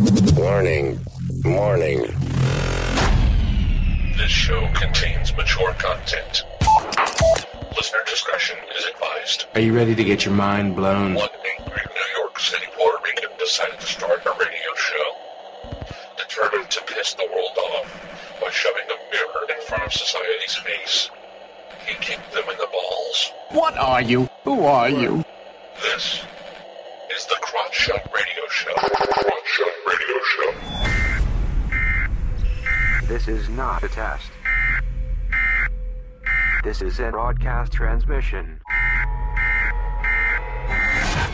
Warning. This show contains mature content. Listener discretion is advised. Are you ready to get your mind blown? One angry New York City Puerto Rican decided to start a radio show. Determined to piss the world off by shoving a mirror in front of society's face, he kicked them in the balls. What are you? Who are you? This is the Crotch Shot Radio Show. Crotch Shot Radio Show. This is not a test. This is a broadcast transmission.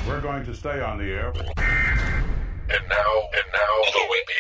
We're going to stay on the air. And now, the Whippy.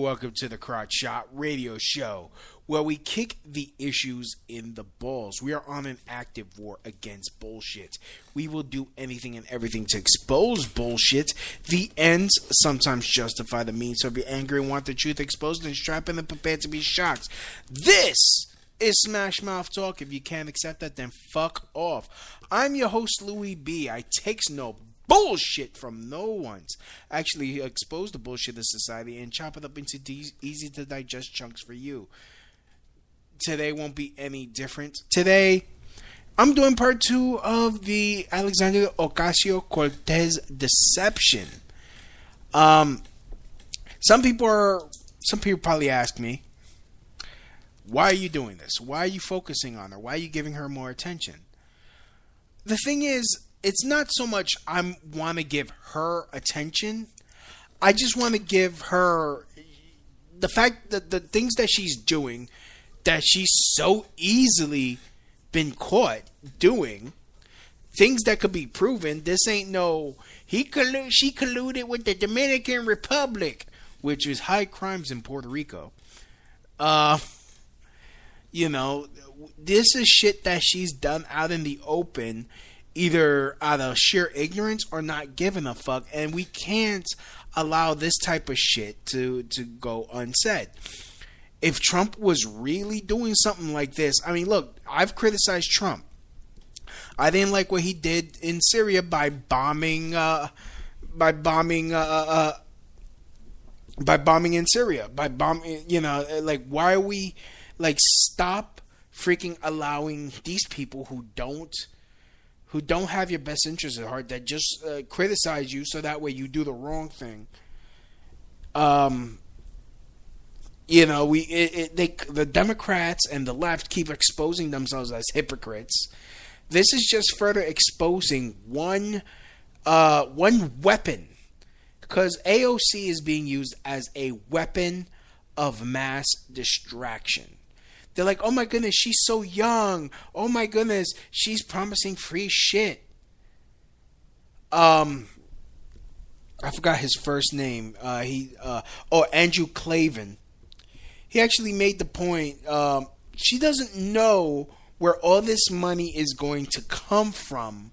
Welcome to the Crotch Shot Radio Show, where we kick the issues in the balls. We are on an active war against bullshit. We will do anything and everything to expose bullshit. The ends sometimes justify the means. So if you're angry and want the truth exposed, then strap in and prepare to be shocked. This is Smash Mouth Talk. If you can't accept that, then fuck off. I'm your host, Louis B. I takes no bullshit from no one's. Actually, expose the bullshit of society and chop it up into easy to digest chunks for you. Today won't be any different. Today, I'm doing part 2 of the Alexandria Ocasio Cortez deception. Some people probably ask me, why are you doing this? Why are you focusing on her? Why are you giving her more attention? The thing is, it's not so much I want to give her attention. I just want to give her the fact that the things that she's doing, that she's so easily been caught doing, things that could be proven. This ain't no, she colluded with the Dominican Republic, which is high crimes in Puerto Rico. This is shit that she's done out in the open, either out of sheer ignorance or not giving a fuck, and we can't allow this type of shit to go unsaid. If Trump was really doing something like this, I mean, look, I've criticized Trump. I didn't like what he did in Syria by bombing in Syria, why are we, stop freaking allowing these people who don't have your best interests at heart, that just criticize you so that way you do the wrong thing. The Democrats and the left keep exposing themselves as hypocrites. This is just further exposing one weapon, because AOC is being used as a weapon of mass distraction. They're like, oh my goodness, she's so young. Oh my goodness, she's promising free shit. I forgot his first name. Andrew Klavan. He actually made the point. She doesn't know where all this money is going to come from.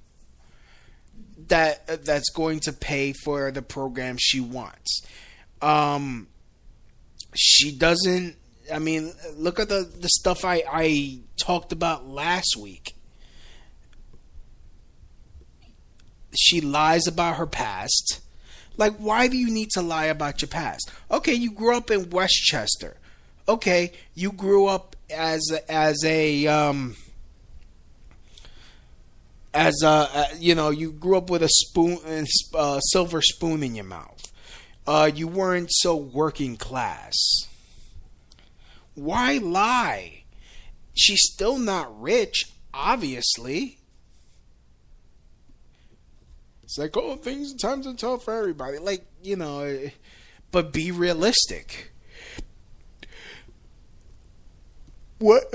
That's going to pay for the program she wants. She doesn't. I mean, look at the stuff I talked about last week. She lies about her past. Like, why do you need to lie about your past? Okay, you grew up in Westchester. Okay, you grew up as you grew up with a silver spoon in your mouth. You weren't so working class. Why lie? She's still not rich, obviously. It's like, oh, times are tough for everybody. Like, but be realistic. What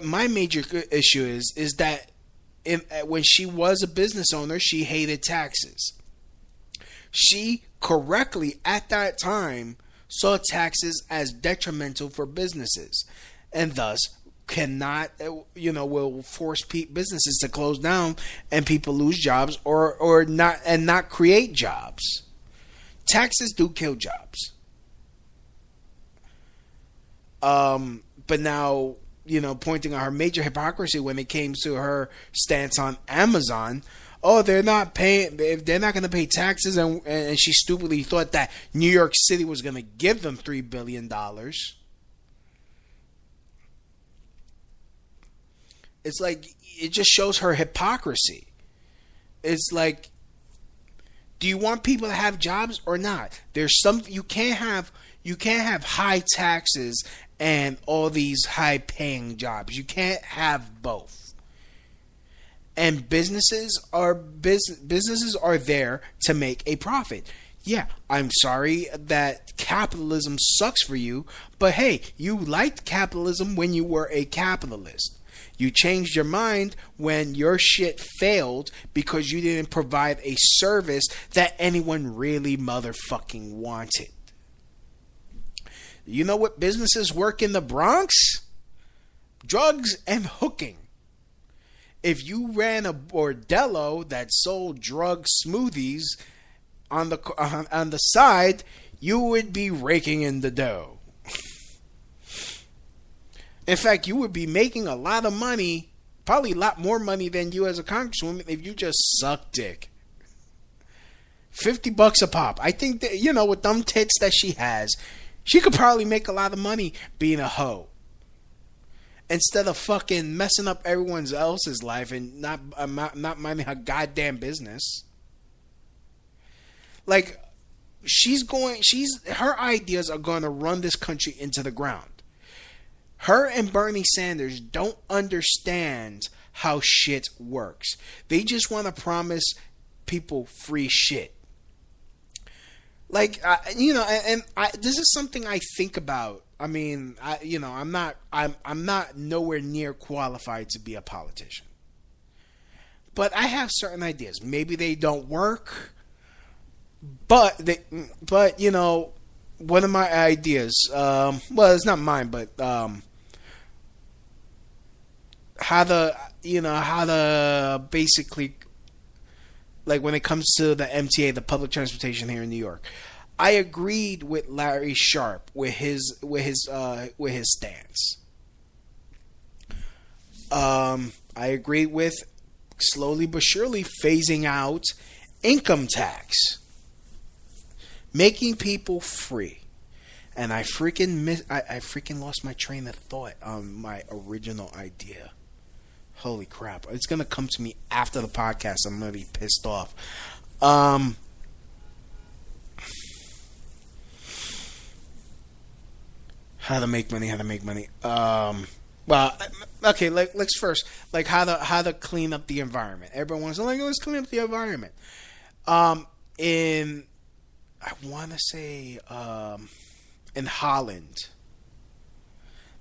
my major issue is that when she was a business owner, she hated taxes. She correctly at that time saw taxes as detrimental for businesses, and thus cannot, will force businesses to close down and people lose jobs or not create jobs. Taxes do kill jobs. But now, pointing out her major hypocrisy when it came to her stance on Amazon. Oh, they're not going to pay taxes, and she stupidly thought that New York City was going to give them $3 billion. It's like, it just shows her hypocrisy. It's like, do you want people to have jobs or not? There's you can't have high taxes and all these high paying jobs. You can't have both. And businesses are there to make a profit. Yeah, I'm sorry that capitalism sucks for you, but hey, you liked capitalism when you were a capitalist. You changed your mind when your shit failed because you didn't provide a service that anyone really motherfucking wanted. You know what businesses work in the Bronx? Drugs and hooking. If you ran a bordello that sold drug smoothies on the side, you would be raking in the dough. In fact, you would be making a lot of money, probably a lot more money than you as a congresswoman if you just suck dick. $50 a pop. I think that, with them tits that she has, she could probably make a lot of money being a hoe. Instead of fucking messing up everyone else's life and not minding her goddamn business. Like, her ideas are going to run this country into the ground. Her and Bernie Sanders don't understand how shit works. They just want to promise people free shit. Like, this is something I think about. I mean, I'm not nowhere near qualified to be a politician. But I have certain ideas. Maybe they don't work, but one of my ideas, well, it's not mine, but how to basically, like, when it comes to the MTA, the public transportation here in New York, I agreed with Larry Sharp with his stance. I agreed with slowly but surely phasing out income tax, making people free. And I freaking lost my train of thought on my original idea. Holy crap. It's going to come to me after the podcast. I'm going to be pissed off. How to make money. Well, okay, let's first, like, how to clean up the environment. Everyone's like, let's clean up the environment. I want to say, in Holland,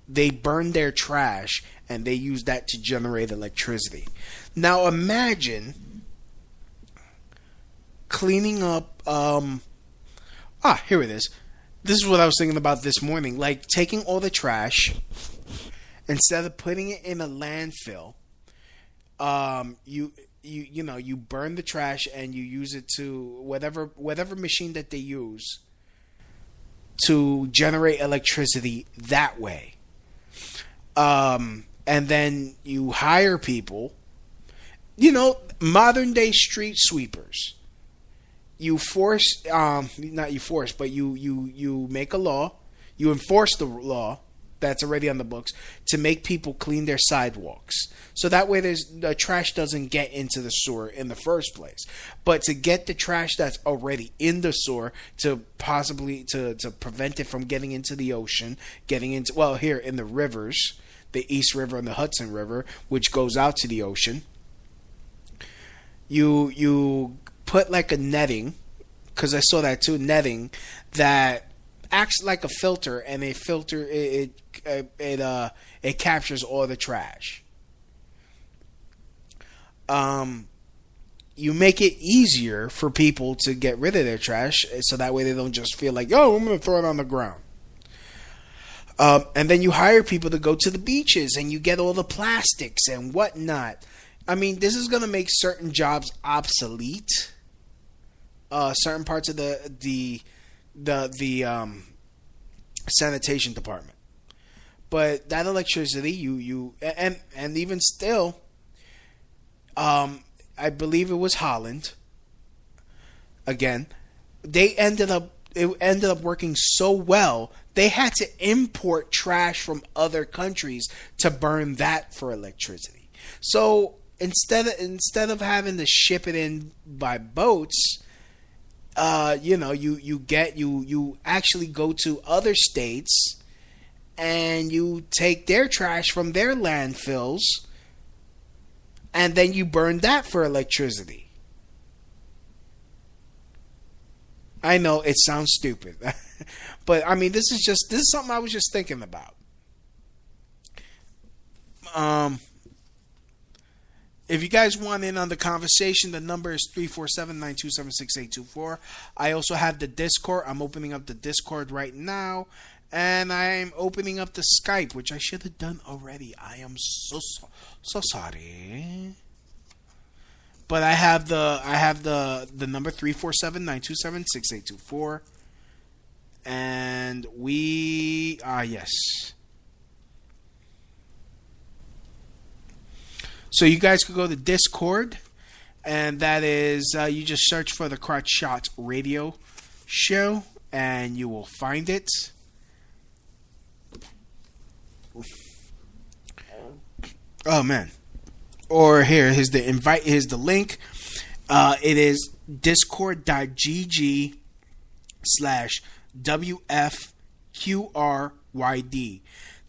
they burn their trash and they use that to generate electricity. Now imagine cleaning up, here it is. This is what I was thinking about this morning. Like, taking all the trash, instead of putting it in a landfill, you burn the trash and you use it to whatever machine that they use to generate electricity that way. And then you hire people, modern day street sweepers. You make a law, you enforce the law that's already on the books to make people clean their sidewalks. So that way the trash doesn't get into the sewer in the first place. But to get the trash that's already in the sewer to possibly to prevent it from getting into the ocean, here in the rivers, the East River and the Hudson River, which goes out to the ocean. you put like a netting, because I saw that too, netting that acts like a filter, and it captures all the trash. You make it easier for people to get rid of their trash, so that way they don't just feel like, oh, I'm going to throw it on the ground. And then you hire people to go to the beaches, and you get all the plastics and whatnot. I mean, this is going to make certain jobs obsolete. Certain parts of the sanitation department. But that electricity, and even still, I believe it was Holland. Again, it ended up working so well, they had to import trash from other countries to burn that for electricity. So instead of having to ship it in by boats, you actually go to other states and you take their trash from their landfills, and then you burn that for electricity. I know it sounds stupid, but I mean, this is something I was just thinking about. If you guys want in on the conversation, the number is 347-927-6824. I also have the Discord. I'm opening up the Discord right now. And I'm opening up the Skype, which I should have done already. I am so sorry. But I have the number 347-927-6824. And we yes. So you guys could go to Discord, and that is you just search for the Crotch Shot Radio Show, and you will find it. Oh man! Or here's the invite. Here's the link. It is discord.gg/WFQRYD.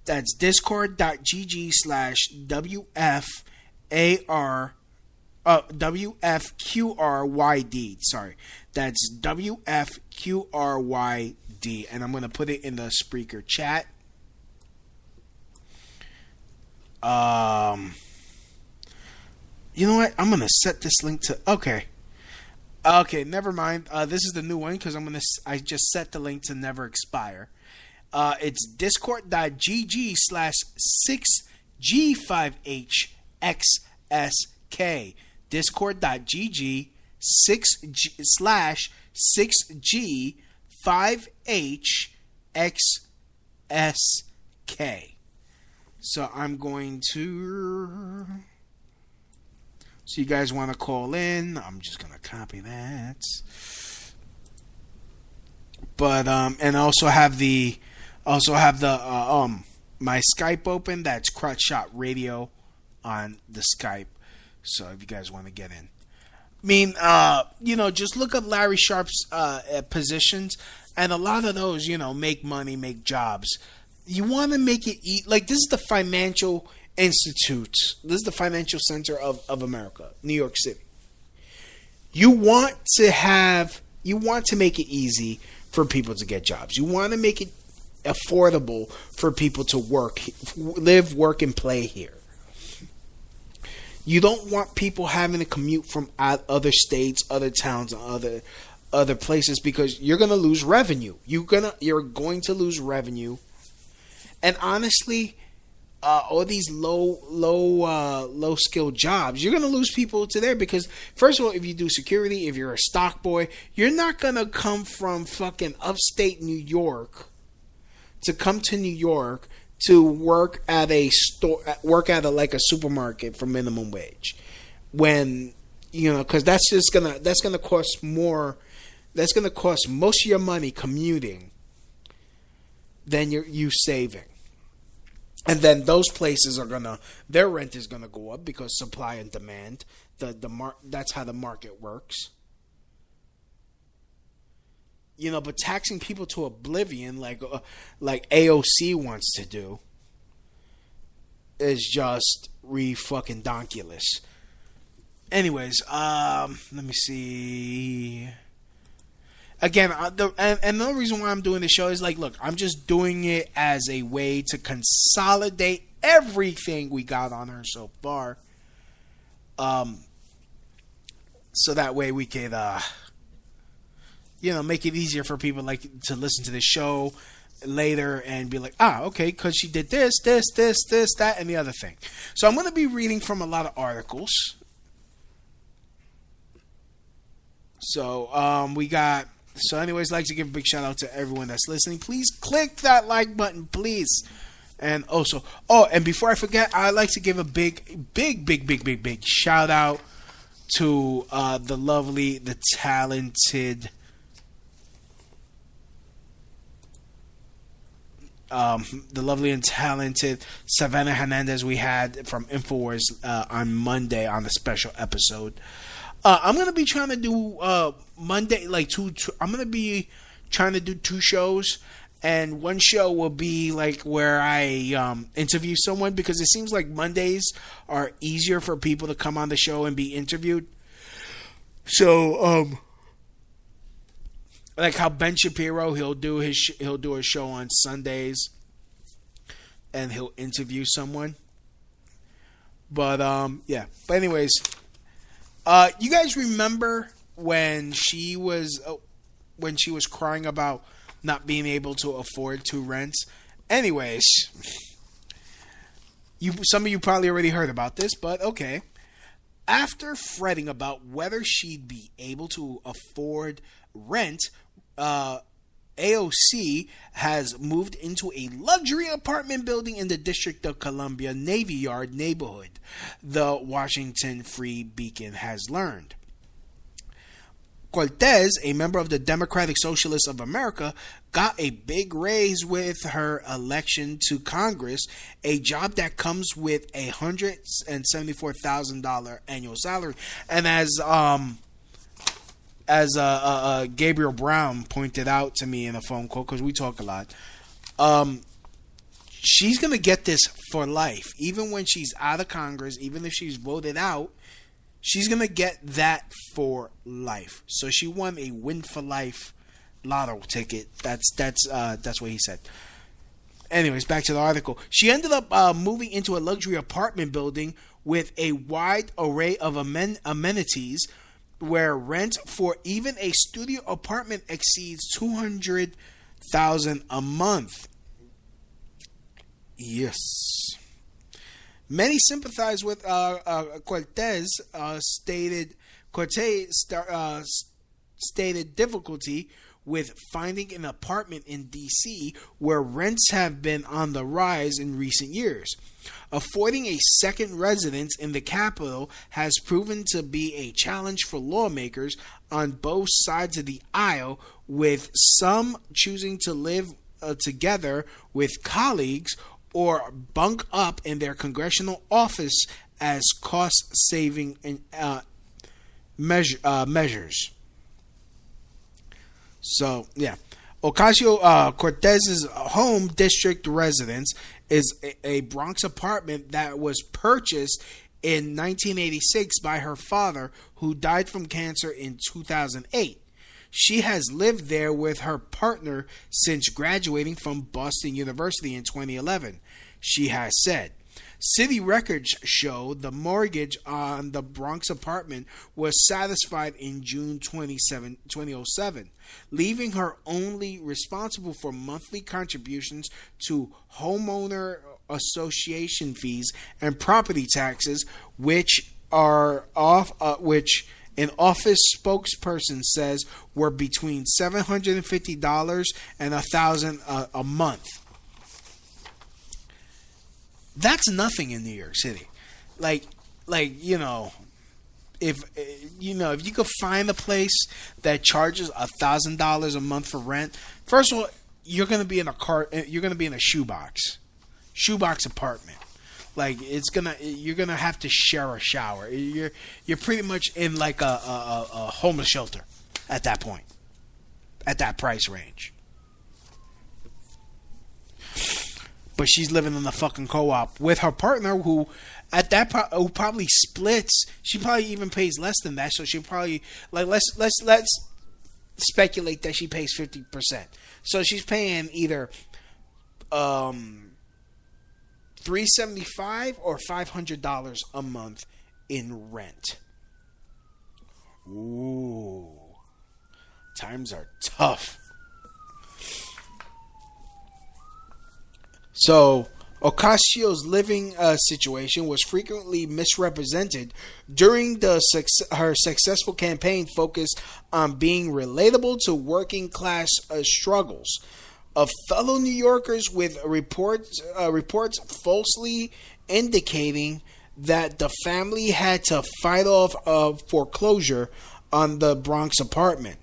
That's discord.gg/WFQRYD. Sorry, that's WFQRYD, and I'm gonna put it in the Spreaker chat. You know what? I'm gonna set this link to okay, never mind. This is the new one because I just set the link to never expire. It's discord.gg/6G5HXSK. Discord.gg /6G5HXSK. So I'm going to. So you guys want to call in? I'm just gonna copy that. But and I also have the my Skype open. That's Crotch Shot Radio on the Skype. So if you guys want to get in, I mean, just look up Larry Sharp's positions, and a lot of those, make money, make jobs. You want to make it like this is the financial institute. This is the financial center of America, New York City. You want to make it easy for people to get jobs. You want to make it affordable for people to live, work, and play here. You don't want people having to commute from other states, other towns, and other places, because you're going to lose revenue. You're going to lose revenue. And honestly, all these low skill jobs, you're going to lose people to there, because first of all, if you do security, if you're a stock boy, you're not going to come from fucking upstate New York to come to New York to work at a store, like a supermarket for minimum wage, when because that's gonna cost more. That's gonna cost most of your money commuting than you saving. And then those places their rent is gonna go up because supply and demand. That's how the market works. But taxing people to oblivion, like AOC wants to do, is just fucking donkulous. Anyways, let me see. Again, and another reason why I'm doing the show is like, look, I'm just doing it as a way to consolidate everything we got on her so far. So that way we could, make it easier for people like to listen to the show later and be like, okay, because she did this, that, and the other thing. So I'm going to be reading from a lot of articles. So we got. So anyways, I'd like to give a big shout out to everyone that's listening. Please click that like button, please. And also, and before I forget, I'd like to give a big shout out to the lovely, the talented, Savannah Hernandez we had from InfoWars on Monday on a special episode. I'm gonna be trying to do Monday like two. I'm gonna be trying to do 2 shows, and one show will be like where I interview someone, because it seems like Mondays are easier for people to come on the show and be interviewed. So like how Ben Shapiro, he'll do a show on Sundays, and he'll interview someone. But yeah. But anyways. You guys remember when she was crying about not being able to afford 2 rents? Anyways, some of you probably already heard about this, but okay. After fretting about whether she'd be able to afford rent, AOC has moved into a luxury apartment building in the District of Columbia Navy Yard neighborhood, the Washington Free Beacon has learned. Cortez, a member of the Democratic Socialists of America, got a big raise with her election to Congress, a job that comes with a $174,000 annual salary. And as Gabriel Brown pointed out to me in a phone call, because we talk a lot, she's going to get this for life. Even when she's out of Congress, even if she's voted out, she's going to get that for life. So she won a win for life lotto ticket. That's what he said. Anyways, back to the article. She ended up moving into a luxury apartment building with a wide array of amenities, where rent for even a studio apartment exceeds $200,000 a month. Yes. Many sympathize with Cortez. Stated difficulty with finding an apartment in D.C., where rents have been on the rise in recent years. Affording a second residence in the capital has proven to be a challenge for lawmakers on both sides of the aisle, with some choosing to live together with colleagues or bunk up in their congressional office as cost-saving measures. So, yeah. Ocasio Cortez's home district residence is a Bronx apartment that was purchased in 1986 by her father, who died from cancer in 2008. She has lived there with her partner since graduating from Boston University in 2011. She has said, city records show the mortgage on the Bronx apartment was satisfied in June 2007, leaving her only responsible for monthly contributions to homeowner association fees and property taxes, which an office spokesperson says were between $750 and $1,000 a month. That's nothing in New York City. If you could find a place that charges $1,000 a month for rent, first of all, you're gonna be in a shoebox apartment. You're gonna have to share a shower. You're pretty much in like a homeless shelter at that point, at that price range. But she's living in the fucking co-op with her partner, who At that probably splits. She probably even pays less than that. So she probably like let's speculate that she pays 50%. So she's paying either $375 or $500 a month in rent. Ooh, times are tough. So Ocasio's living situation was frequently misrepresented during her successful campaign focused on being relatable to working class struggles of fellow New Yorkers, with reports falsely indicating that the family had to fight off a foreclosure on the Bronx apartment.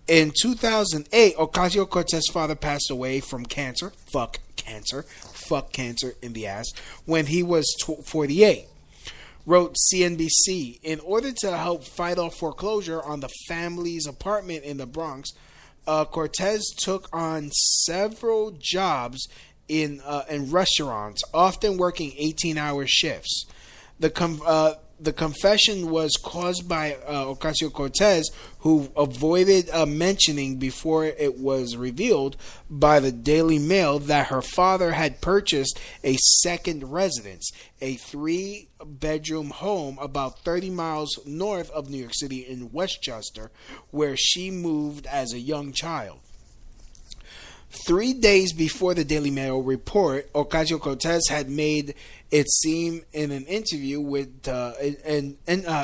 In 2008, Ocasio Cortez's father passed away from cancer. Fuck cancer in the ass, when he was 48. Wrote CNBC, in order to help fight off foreclosure on the family's apartment in the Bronx, Cortez took on several jobs in restaurants, often working 18-hour shifts. The confession was caused by Ocasio-Cortez, who avoided mentioning before it was revealed by the Daily Mail that her father had purchased a second residence, a 3-bedroom home about 30 miles north of New York City in Westchester, where she moved as a young child. 3 days before the Daily Mail report, Ocasio-Cortez had made it seem in an interview with an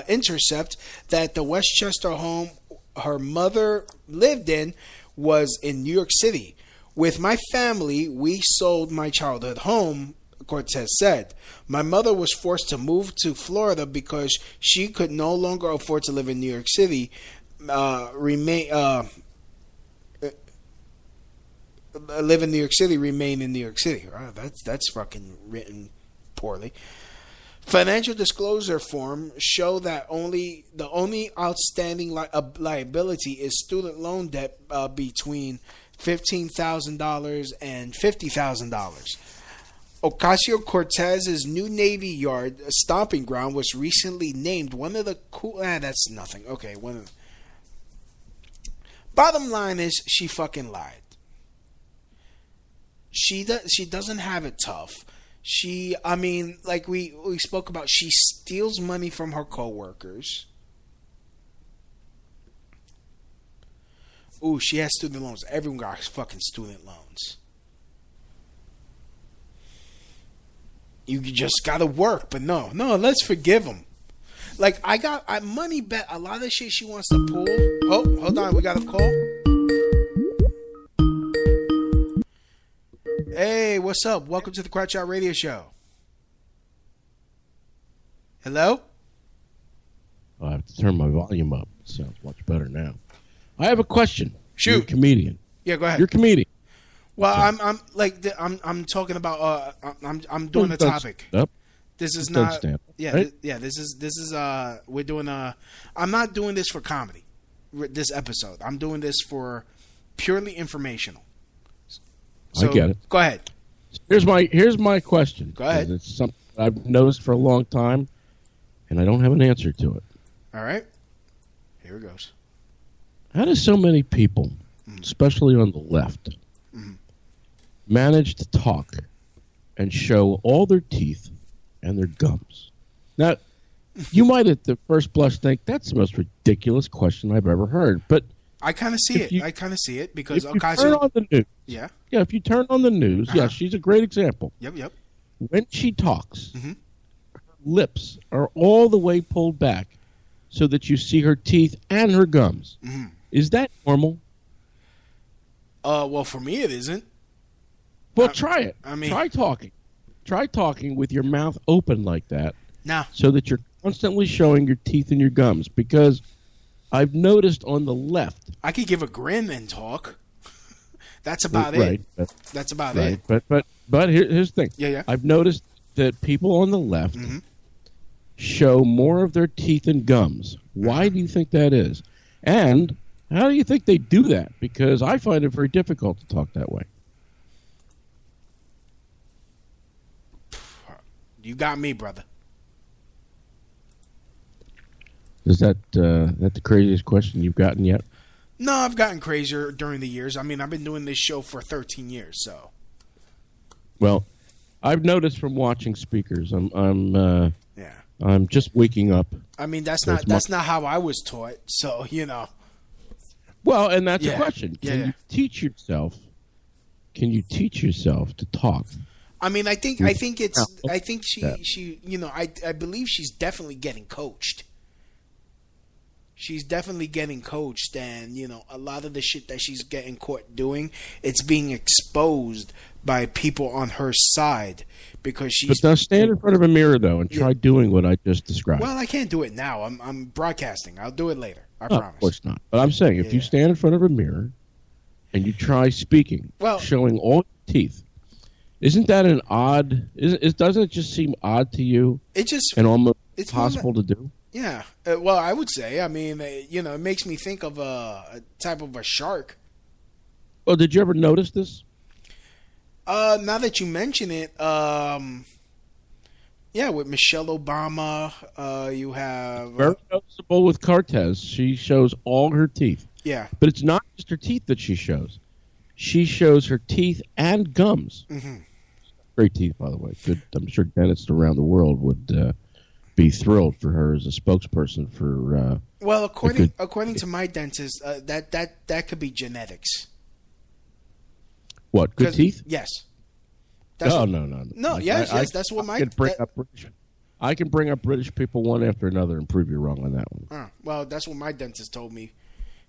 Intercept that the Westchester home her mother lived in was in New York City. With my family, we sold my childhood home, Cortez said. My mother was forced to move to Florida because she could no longer afford to live in New York City. Live in New York City, remain in New York City. Wow, that's fucking written poorly. Financial disclosure form show that the only outstanding liability is student loan debt between $15,000 and $50,000. Ocasio-Cortez's new Navy Yard stomping ground was recently named one of the cool. That's nothing. Okay, bottom line is she fucking lied. She doesn't have it tough. Like we spoke about, she steals money from her coworkers. Ooh, she has student loans. Everyone got fucking student loans. You just gotta work, but no, let's forgive them. Like I money bet a lot of shit she wants to pull. Oh, hold on, we got a call. Hey, what's up? Welcome to the Crouch Out Radio Show. Hello? I have to turn my volume up. It sounds much better now. I have a question. Shoot. You're a comedian. Yeah, go ahead. You're a comedian. Well, okay. I'm talking about I'm doing a topic. Yep. This is Don't not. stand. Yeah, Right? this is we're doing I'm not doing this for comedy. This episode, I'm doing this for purely informational. So, I get it. Go ahead. Here's my question. Go ahead. It's something I've noticed for a long time, and I don't have an answer to it. All right. Here it goes. How do so many people, especially on the left, manage to talk and show all their teeth and their gums? Now, you might at the first blush think that's the most ridiculous question I've ever heard, but I kind of see it. I kind of see it because if you turn on the news, yeah, if you turn on the news, she's a great example. Yep. When she talks, her lips are all the way pulled back so that you see her teeth and her gums. Is that normal? Well, for me it isn't. Well, try it. Try talking with your mouth open like that. Nah. So that you're constantly showing your teeth and your gums, because I've noticed on the left. I could give a grin and talk. That's about it. That's about it. But here's the thing. Yeah. I've noticed that people on the left show more of their teeth and gums. Why do you think that is? And how do you think they do that? Because I find it very difficult to talk that way. You got me, brother. Is that the craziest question you've gotten yet? No, I've gotten crazier during the years. I mean, I've been doing this show for 13 years, so. Well, I've noticed from watching speakers, I'm just waking up. I mean, that's not how I was taught. So Well, and that's Yeah. a question. Yeah, Can yeah. you teach yourself? Can you teach yourself to talk? I mean, I think she I believe she's definitely getting coached. She's definitely getting coached, and a lot of the shit that she's getting caught doing, it's being exposed by people on her side because she's. But now stand in front of a mirror though and try doing what I just described. Well, I can't do it now. I'm broadcasting. I'll do it later. I No, promise. of course not. But I'm saying if you stand in front of a mirror and you try speaking, showing all your teeth, isn't that an odd? Doesn't it just seem odd to you? And almost impossible to do. Yeah. Well, I would say. I mean, it makes me think of a type of a shark. Well, did you ever notice this? Now that you mention it, with Michelle Obama, you have very noticeable with Cortez. She shows all her teeth. Yeah. But it's not just her teeth that she shows. She shows her teeth and gums. Mm-hmm. Great teeth, by the way. Good. I'm sure dentists around the world would be thrilled for her as a spokesperson for. Well, according to my dentist, that could be genetics. What, good teeth? Yes. No. No, yes. That's what I can bring up British people one after another and prove you wrong on that one. Well, that's what my dentist told me.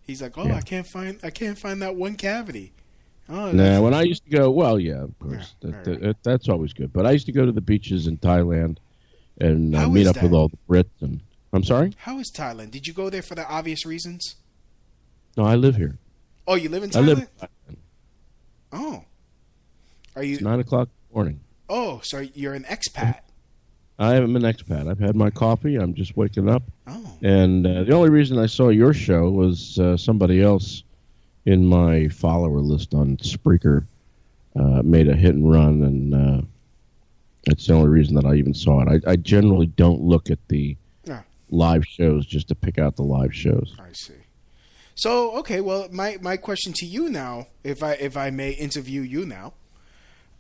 He's like, I can't find that one cavity. When I used to go, well, yeah, of course, that's always good. But I used to go to the beaches in Thailand and meet up with all the Brits. And I'm sorry? How is Thailand? Did you go there for the obvious reasons? No, I live here. Oh, you live in Thailand? I live in Thailand. Oh. Are you? It's 9 o'clock in the morning. Oh, so you're an expat. I am an expat. I've had my coffee. I'm just waking up. Oh. And the only reason I saw your show was somebody else in my follower list on Spreaker made a hit and run, and that's the only reason that I even saw it. I generally don't look at the live shows just to pick out the live shows. I see. So, okay, well, my question to you now, if I may interview you now,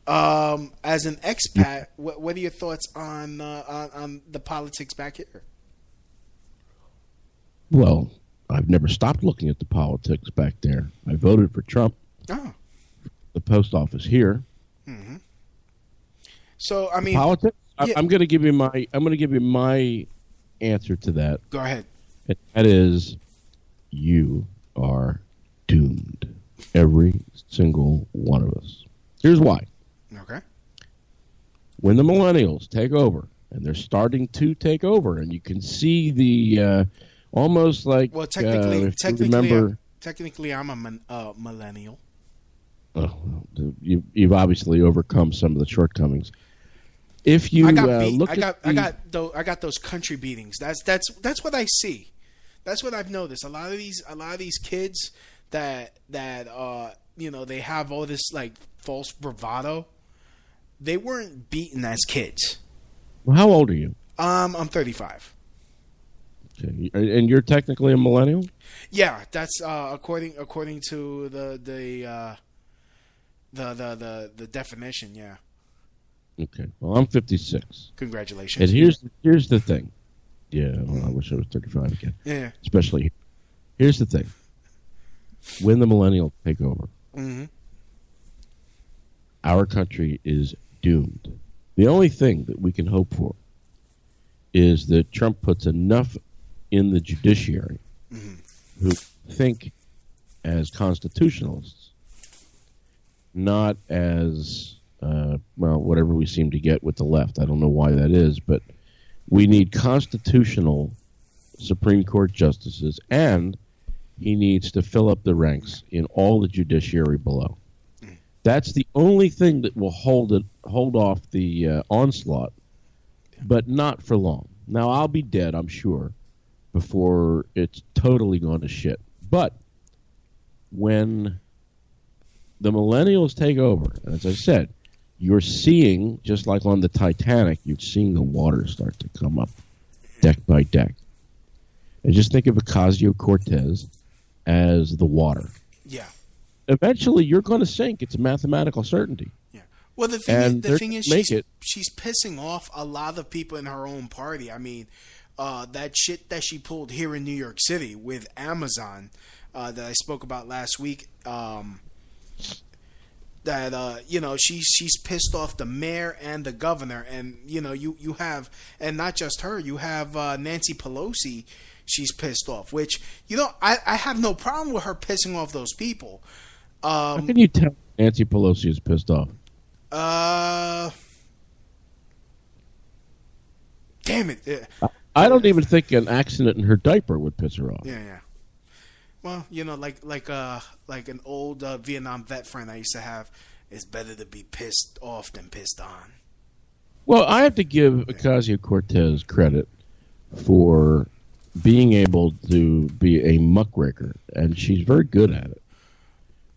as an expat, what are your thoughts on the politics back here? Well, I've never stopped looking at the politics back there. I voted for Trump. Oh. The post office here. Mm-hmm. So I mean, politics. Yeah. I'm going to give you my answer to that. Go ahead. And that is, you are doomed. Every single one of us. Here's why. Okay. When the millennials take over, and they're starting to take over, and you can see the almost like technically, I'm a millennial. Oh, you've obviously overcome some of the shortcomings. If you I got those country beatings. That's what I see. That's what I've noticed. A lot of these kids that they have all this like false bravado. They weren't beaten as kids. Well, how old are you? I'm 35. Okay, and you're technically a millennial. Yeah, that's according to the definition. Yeah. Okay. Well, I'm 56. Congratulations. And here's the thing. Yeah, well, I wish I was 35 again. Yeah. Especially here. Here's the thing. When the millennials take over, our country is doomed. The only thing that we can hope for is that Trump puts enough in the judiciary who think as constitutionalists, not as, whatever we seem to get with the left. I don't know why that is, but we need constitutional Supreme Court justices, and he needs to fill up the ranks in all the judiciary below. That's the only thing that will hold off the onslaught, but not for long. Now, I'll be dead, I'm sure, before it's totally gone to shit. But when the millennials take over, as I said, you're seeing, just like on the Titanic, you're seeing the water start to come up deck by deck. And just think of Ocasio Cortez as the water. Yeah. Eventually, you're going to sink. It's a mathematical certainty. Yeah. Well, the thing is, she's pissing off a lot of people in her own party. I mean, that shit that she pulled here in New York City with Amazon that I spoke about last week. That she's pissed off the mayor and the governor, and you have, and not just her, you have Nancy Pelosi. She's pissed off, which I have no problem with her pissing off those people. How can you tell Nancy Pelosi is pissed off? Damn it! I don't even think an accident in her diaper would piss her off. Yeah. Well, like an old Vietnam vet friend I used to have, it's better to be pissed off than pissed on. Well, I have to give Ocasio Cortez credit for being able to be a muckraker, and she's very good at it.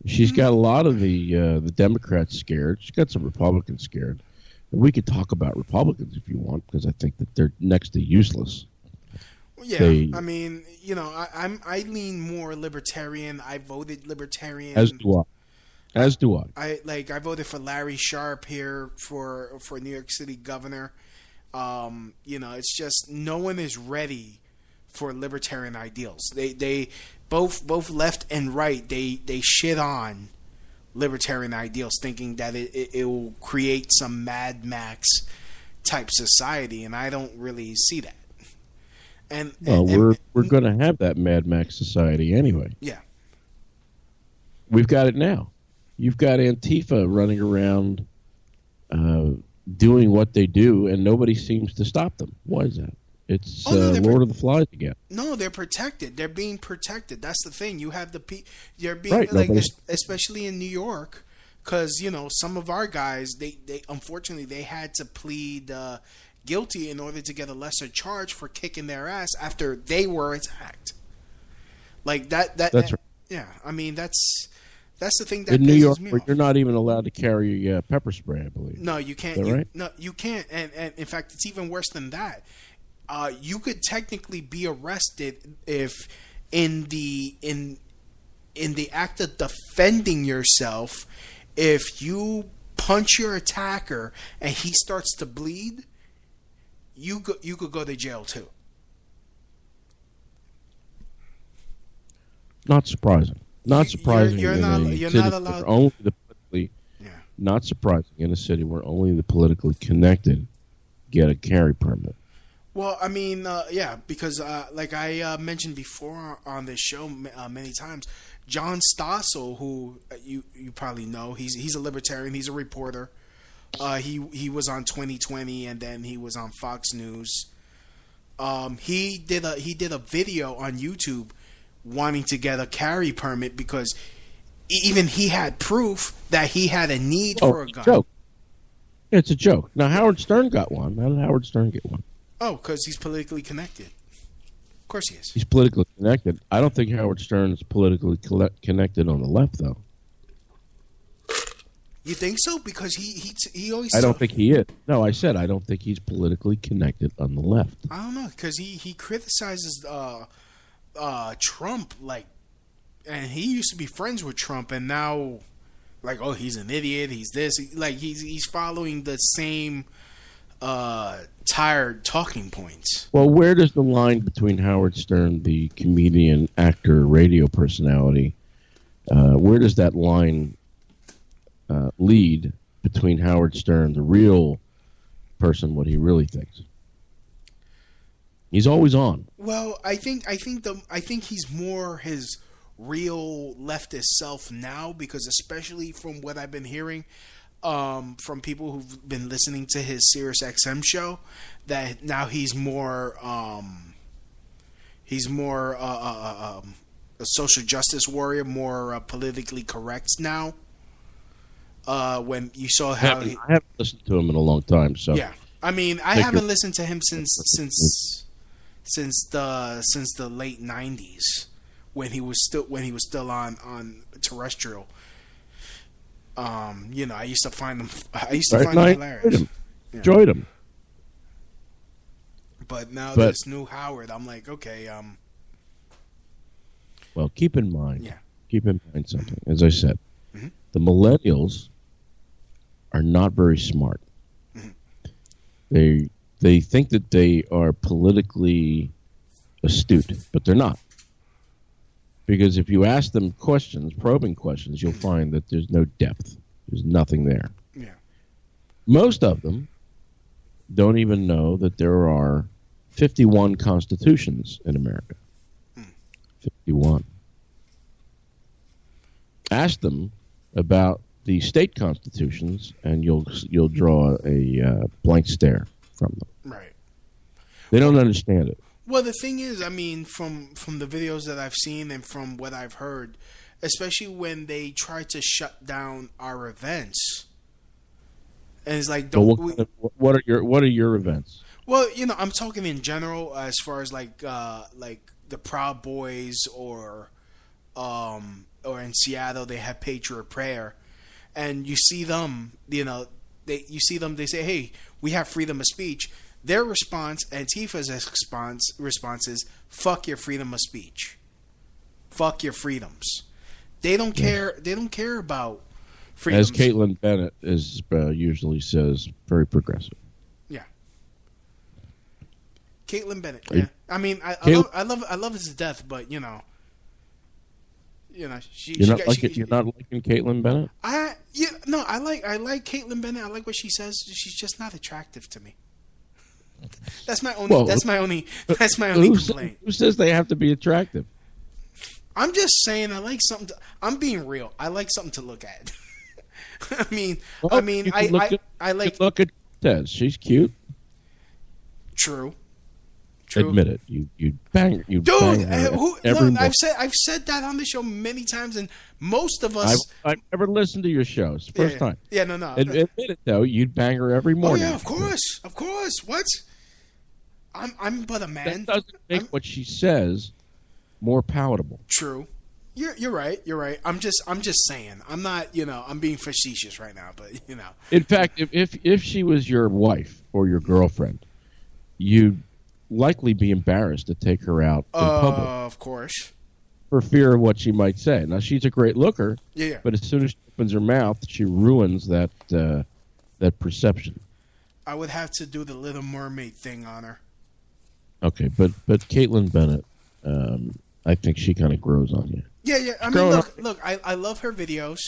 She's got a lot of the Democrats scared. She's got some Republicans scared. And we could talk about Republicans if you want, because I think that they're next to useless. Yeah, I mean, I lean more libertarian. I voted libertarian. As do I. I voted for Larry Sharp here for New York City governor. It's just no one is ready for libertarian ideals. They both left and right. They shit on libertarian ideals, thinking that it will create some Mad Max type society, and I don't really see that. We're going to have that Mad Max society anyway. Yeah. We've got it now. You've got Antifa running around doing what they do, and nobody seems to stop them. Why is that? It's Lord of the Flies again. No, they're protected. They're being protected. That's the thing. You have they're being especially in New York, because some of our guys they unfortunately they had to plead guilty in order to get a lesser charge for kicking their ass after they were attacked. Like that. That's right. Yeah, I mean that's the thing that in New York, me where off. you're not even allowed to carry pepper spray, I believe. No, you can't. Right? No, you can't. And in fact, it's even worse than that. You could technically be arrested if, in the act of defending yourself, if you punch your attacker and he starts to bleed, you could go to jail too. Not surprising. Not surprising. You're not allowed. Only the politically, not surprising in a city where only the politically connected get a carry permit. Well, I mean, because like I mentioned before on this show many times, John Stossel, who you probably know, he's a libertarian. He's a reporter. He was on 2020, and then he was on Fox News. He did a video on YouTube wanting to get a carry permit because even he had proof that he had a need for a gun. Joke. It's a joke. Now Howard Stern got one. How did Howard Stern get one? Oh, because he's politically connected. Of course he is. He's politically connected. I don't think Howard Stern is politically connected on the left, though. You think so? Because he always. I don't think he is. No, I said I don't think he's politically connected on the left. I don't know, because he criticizes Trump, and he used to be friends with Trump, and now, he's an idiot. He's this. He's following the same tired talking points. Well, where does the line between Howard Stern, the comedian, actor, radio personality, where does that line lead between Howard Stern, the real person, what he really thinks? He's always on. Well, I think he's more his real leftist self now, because especially from what I've been hearing from people who've been listening to his Sirius XM show, that now he's more a social justice warrior, more politically correct now. When you saw how I haven't listened to him in a long time, so yeah. I mean, I haven't listened to him since the late '90s when he was still on terrestrial. I used to find him hilarious. Enjoyed him. But now this new Howard, I'm like, okay, Well, keep in mind. Yeah. Keep in mind something. As I said, Mm-hmm. the millennials are not very smart. Mm-hmm. They think that they are politically astute, but they're not. Because if you ask them questions, probing questions, you'll find that there's no depth. There's nothing there. Yeah. Most of them don't even know that there are 51 constitutions in America. 51. Ask them about the state constitutions, and you'll draw a blank stare from them. Right. They don't understand it. Well, the thing is, I mean, from the videos that I've seen and from what I've heard, especially when they try to shut down our events, and it's like, don't what are your events? Well, you know, I'm talking in general as far as like the Proud Boys or in Seattle they have Patriot Prayer, and you see them, you know, they say, hey, we have freedom of speech. Their response, Antifa's response is, fuck your freedom of speech. Fuck your freedoms. They don't care. They don't care about freedoms. As Caitlin Bennett usually says, very progressive. Yeah. Caitlin Bennett. Yeah. I mean, I love his death, but you know, you're not liking Caitlin Bennett. I like Caitlin Bennett. I like what she says. She's just not attractive to me. That's my only complaint. Who says they have to be attractive? I'm just saying I like something. I'm being real. I like something to look at. I like. Look at Cortez. She's cute. True. Admit it. You bang her. I've said that on the show many times, and most of us. I've never listened to your shows. First time. Yeah, no. Admit it though. You'd bang her every morning. Oh yeah, of course. What? I'm but a man. That doesn't make what she says more palatable. True. You're right. I'm just saying. I'm not. You know. I'm being facetious right now, but you know. In fact, if she was your wife or your girlfriend, you'd likely be embarrassed to take her out in public. Of course. For fear of what she might say. Now, she's a great looker, yeah. But as soon as she opens her mouth, she ruins that perception. I would have to do the Little Mermaid thing on her. Okay, but Caitlin Bennett, I think she kind of grows on you. Yeah. I mean, look, I love her videos.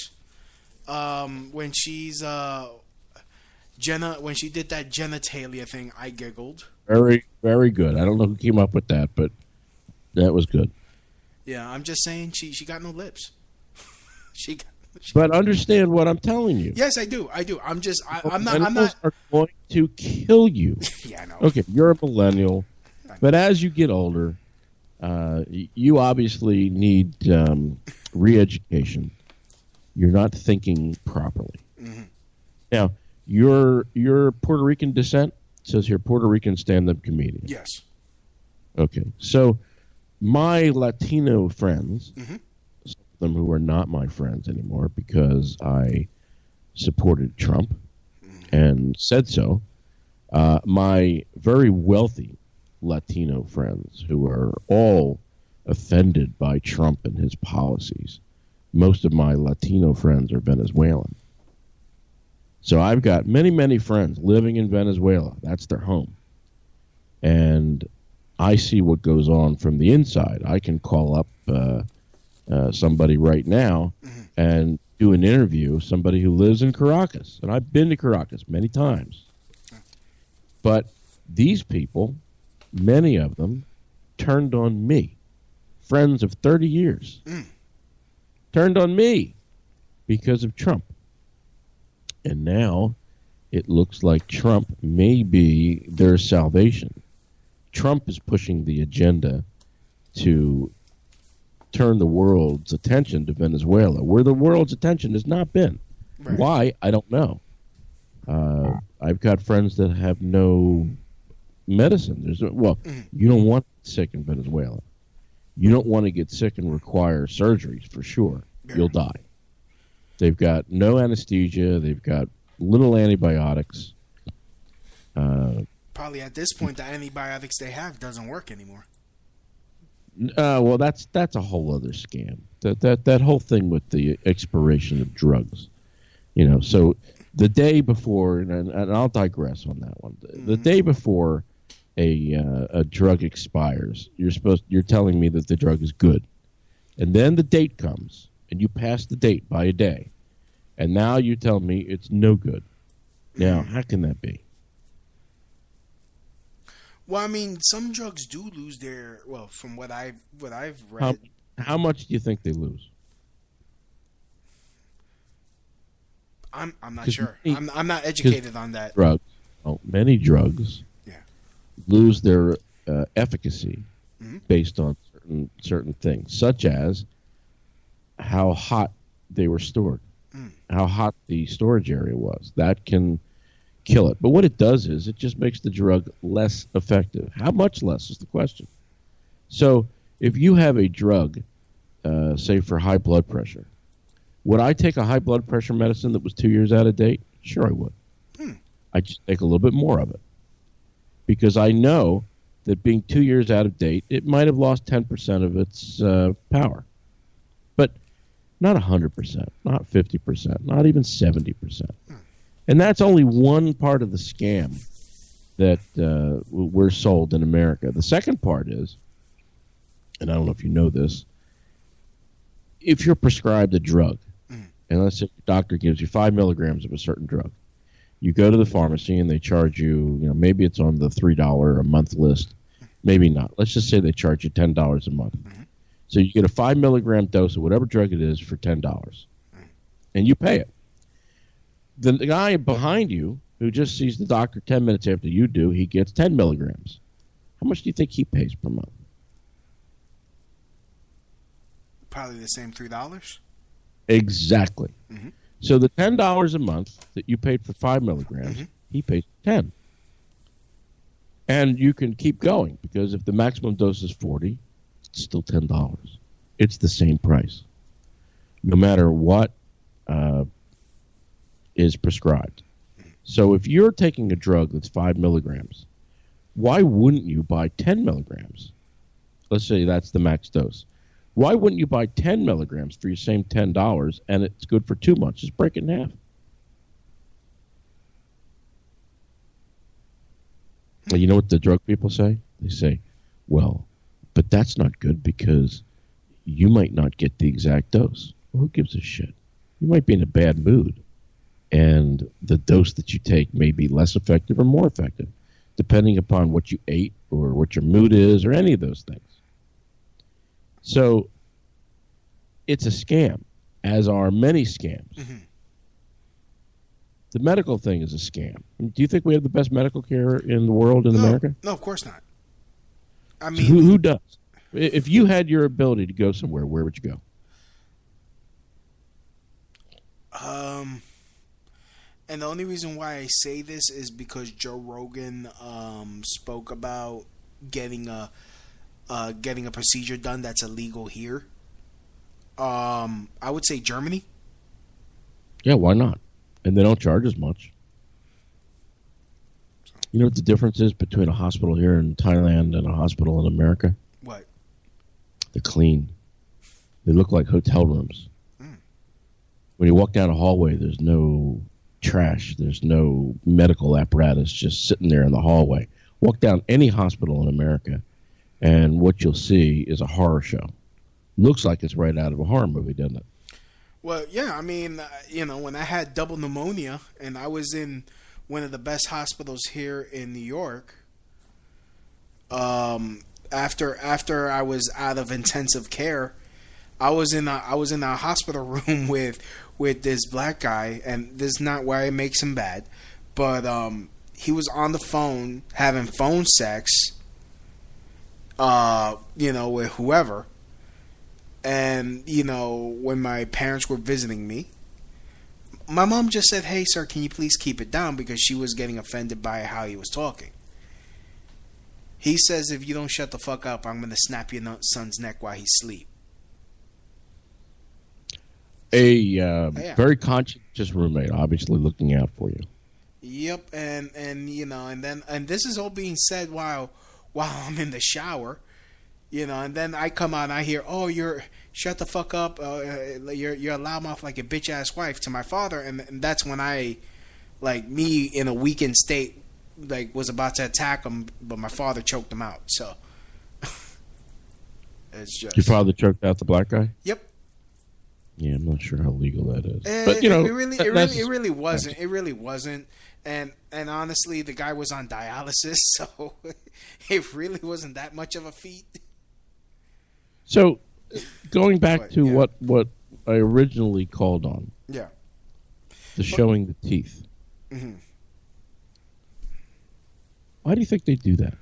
When she's Jenna, when she did that genitalia thing, I giggled. Very, very good. I don't know who came up with that, but that was good. Yeah, I'm just saying she got no lips. But understand what I'm telling you. Yes, I do. I'm not. Millennials are going to kill you. Yeah, I know. Okay, you're a millennial, but as you get older, you obviously need re-education. You're not thinking properly. Mm-hmm. Now, you're Puerto Rican descent. It says here Puerto Rican stand-up comedian. Yes. Okay, so my Latino friends, mm-hmm. some of them who are not my friends anymore because I supported Trump and said so, my very wealthy Latino friends who are all offended by Trump and his policies, most of my Latino friends are Venezuelan. So I've got many, many friends living in Venezuela. That's their home. And I see what goes on from the inside. I can call up somebody right now mm-hmm. and do an interview with somebody who lives in Caracas. And I've been to Caracas many times. But these people, many of them, turned on me. Friends of 30 years. Turned on me because of Trump. And now it looks like Trump may be their salvation. Trump is pushing the agenda to turn the world's attention to Venezuela, where the world's attention has not been. Right. Why? I don't know. I've got friends that have no medicine. You don't want to get sick in Venezuela. You don't want to get sick and require surgeries for sure. You'll die. They've got no anesthesia. They've got little antibiotics. Probably at this point, the antibiotics they have doesn't work anymore. Well, that's a whole other scam. That whole thing with the expiration of drugs. So the day before, and I'll digress on that one. The day before a drug expires, you're telling me that the drug is good, and then the date comes, and you pass the date by a day, and now you tell me it's no good. Now, how can that be? Well, I mean, some drugs do lose their. Well, from what I've read. How much do you think they lose? I'm not sure. I'm not educated on that. Many drugs lose their efficacy based on certain things, such as how hot they were stored, how hot the storage area was. That can kill it. But what it does is it just makes the drug less effective. How much less is the question. So if you have a drug, say for high blood pressure, would I take a high blood pressure medicine that was 2 years out of date? Sure I would. I just take a little bit more of it. Because I know that being 2 years out of date, it might have lost 10% of its power. But not 100%, not 50%, not even 70%. And that's only one part of the scam that we're sold in America. The second part is, and I don't know if you know this, if you're prescribed a drug, and let's say your doctor gives you 5 milligrams of a certain drug, you go to the pharmacy and they charge you, maybe it's on the $3 a month list, maybe not. Let's just say they charge you $10 a month. So you get a 5 milligram dose of whatever drug it is for $10, and you pay it. The guy behind you, who just sees the doctor 10 minutes after you do, he gets 10 milligrams. How much do you think he pays per month? Probably the same $3. Exactly. So the $10 a month that you paid for 5 milligrams, he pays 10. And you can keep going, because if the maximum dose is 40, it's still $10. It's the same price, no matter what is prescribed. So if you're taking a drug that's 5 milligrams, why wouldn't you buy 10 milligrams? Let's say that's the max dose. Why wouldn't you buy 10 milligrams for your same $10 and it's good for 2 months? Just break it in half. Well, you know what the drug people say? They say, well, but that's not good because you might not get the exact dose. Well, who gives a shit? You might be in a bad mood, and the dose that you take may be less effective or more effective, depending upon what you ate or what your mood is or any of those things. So it's a scam, as are many scams. The medical thing is a scam. Do you think we have the best medical care in the world in America? No, of course not. I mean, so who does? If you had your ability to go somewhere, where would you go? And the only reason why I say this is because Joe Rogan spoke about getting a procedure done that's illegal here. I would say Germany. Yeah, why not? And they don't charge as much. You know what the difference is between a hospital here in Thailand and a hospital in America? What? They're clean. They look like hotel rooms. When you walk down a hallway, there's no trash. There's no medical apparatus just sitting there in the hallway. Walk down any hospital in America, and what you'll see is a horror show. Looks like it's right out of a horror movie, doesn't it? Well, yeah. I mean, when I had double pneumonia and I was in one of the best hospitals here in New York, after I was out of intensive care, I was in a hospital room with this black guy, and this is not why it makes him bad, but he was on the phone having phone sex, with whoever. And, when my parents were visiting me, my mom just said, "Hey, sir, can you please keep it down?" Because she was getting offended by how he was talking. He says, "If you don't shut the fuck up, I'm going to snap your son's neck while he's asleep." Very conscientious roommate, obviously looking out for you. Yep, and this is all being said while I'm in the shower. And then I come out and I hear, "Oh, you're shut the fuck up. You're a loudmouth like a bitch ass wife" to my father, and that's when I, like, me in a weakened state, like, was about to attack him, but my father choked him out. So it's just Your father choked out the black guy? Yep. Yeah, I'm not sure how legal that is. But it really wasn't. It really wasn't. And honestly, the guy was on dialysis, so it really wasn't that much of a feat. So, going back to what I originally called on, the showing the teeth. Mm-hmm. Why do you think they do that?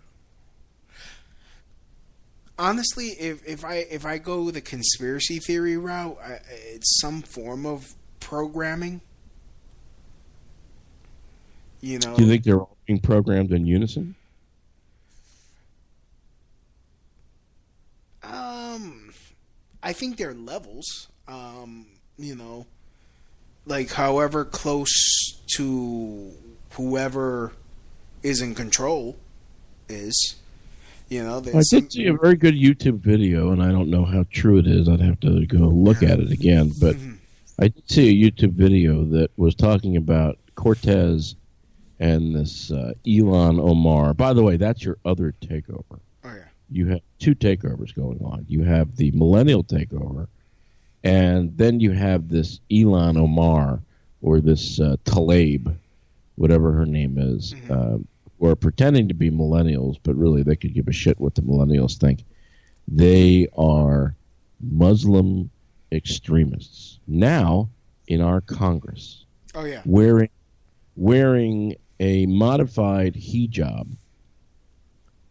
Honestly, if I go the conspiracy theory route, it's some form of programming. Do you think they're all being programmed in unison? I think they're levels. Like however close to whoever is in control is. I did see a very good YouTube video, and I don't know how true it is. I'd have to go look at it again. But I did see a YouTube video that was talking about Cortez and this Ilhan Omar. By the way, that's your other takeover. Oh, yeah. You have two takeovers going on. You have the millennial takeover, and then you have this Ilhan Omar, or this Tlaib, whatever her name is, who are pretending to be millennials, but really they could give a shit what the millennials think. They are Muslim extremists now in our Congress. Oh yeah, wearing a modified hijab,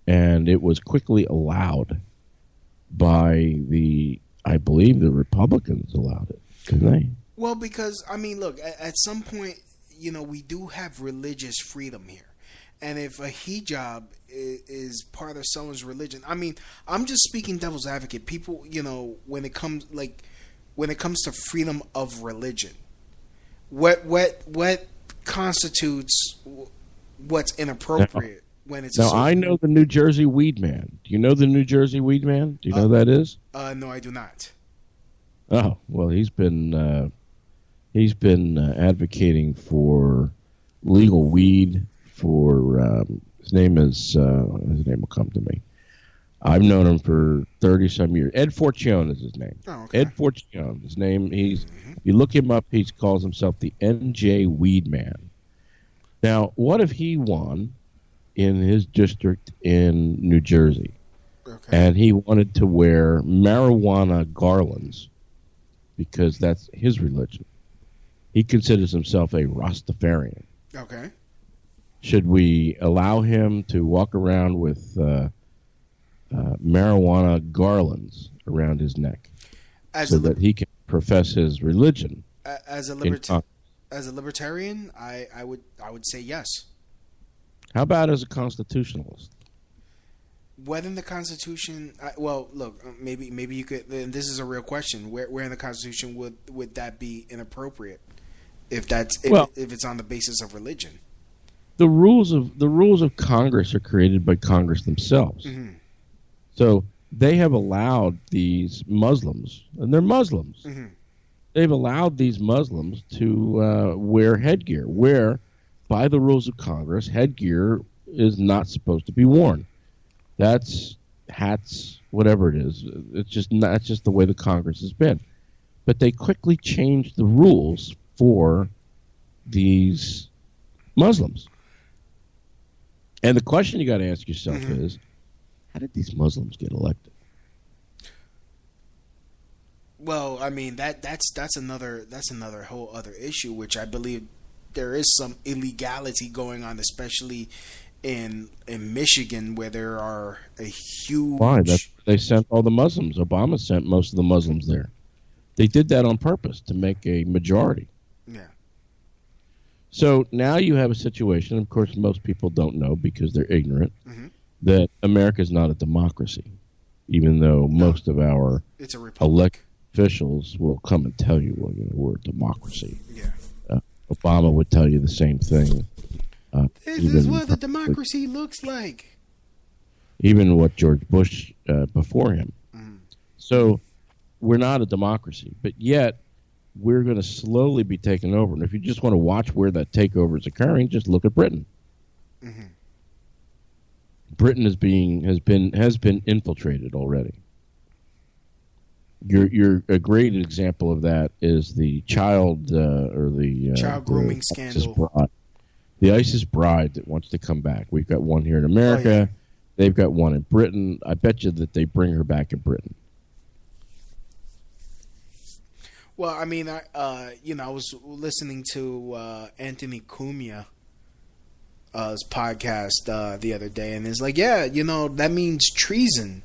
and it was quickly allowed by I believe the Republicans allowed it, didn't they? Well, because I mean, look, at some point, we do have religious freedom here. And if a hijab is part of someone's religion, I mean, I'm just speaking devil's advocate. People, when it comes to freedom of religion, what constitutes what's inappropriate when it's? Now I know the New Jersey Weed Man. Do you know the New Jersey Weed Man? Do you know who that is? No, I do not. Oh well, he's been advocating for legal weed. His name will come to me. I've known him for 30-some years. Ed Forcione is his name. Oh, okay. Ed Forcione. His name. If you look him up, he calls himself the NJ Weed Man. Now, what if he won in his district in New Jersey, and he wanted to wear marijuana garlands because that's his religion? He considers himself a Rastafarian. Okay. Should we allow him to walk around with marijuana garlands around his neck so that he can profess his religion? As a libertarian, I would say yes. How about as a constitutionalist? What in the Constitution? Well, look, maybe you could. And this is a real question. Where in the Constitution would that be inappropriate? If it's on the basis of religion. The rules of Congress are created by Congress themselves. Mm-hmm. So they have allowed these Muslims, and they're Muslims. Mm-hmm. They've allowed these Muslims to wear headgear, where, by the rules of Congress, headgear is not supposed to be worn. That's hats, whatever it is. It's just the way the Congress has been. But they quickly changed the rules for these Muslims. And the question you got to ask yourself is, how did these Muslims get elected? Well, I mean that's another whole other issue, which I believe there is some illegality going on, especially in Michigan, where there are a huge. Why? They sent all the Muslims. Obama sent most of the Muslims there. They did that on purpose to make a majority. Yeah. So now you have a situation, of course most people don't know because they're ignorant, that America is not a democracy, even though most of our elected officials will come and tell you, well, we're a democracy. Yeah. Obama would tell you the same thing. This is what the democracy looks like. even what George Bush before him. Mm. So we're not a democracy, but yet we're going to slowly be taken over. And if you just want to watch where that takeover is occurring, just look at Britain. Mm-hmm. Britain has been infiltrated already. You're a great example of that is the child grooming scandal. The ISIS bride that wants to come back. We've got one here in America. Oh, yeah. They've got one in Britain. I bet you that they bring her back in Britain. Well, I mean, I was listening to Anthony Cumia podcast the other day, and it's like, yeah, that means treason.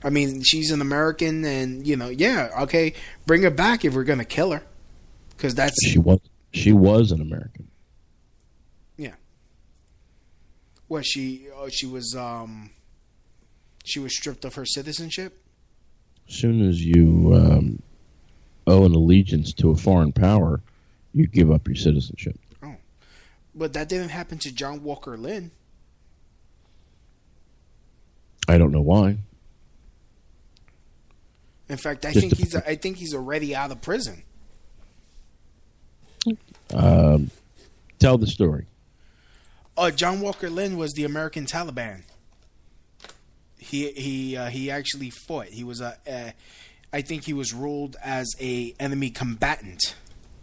I mean, she's an American, and okay, bring her back if we're gonna kill her, because that's she was an American. Yeah. Well, she was stripped of her citizenship. As soon as you owe an allegiance to a foreign power, you give up your citizenship. Oh, but that didn't happen to John Walker Lynn. I don't know why. In fact, I think he's already out of prison. Tell the story. John Walker Lynn was the American Taliban. He actually fought. He was I think he was ruled as a enemy combatant.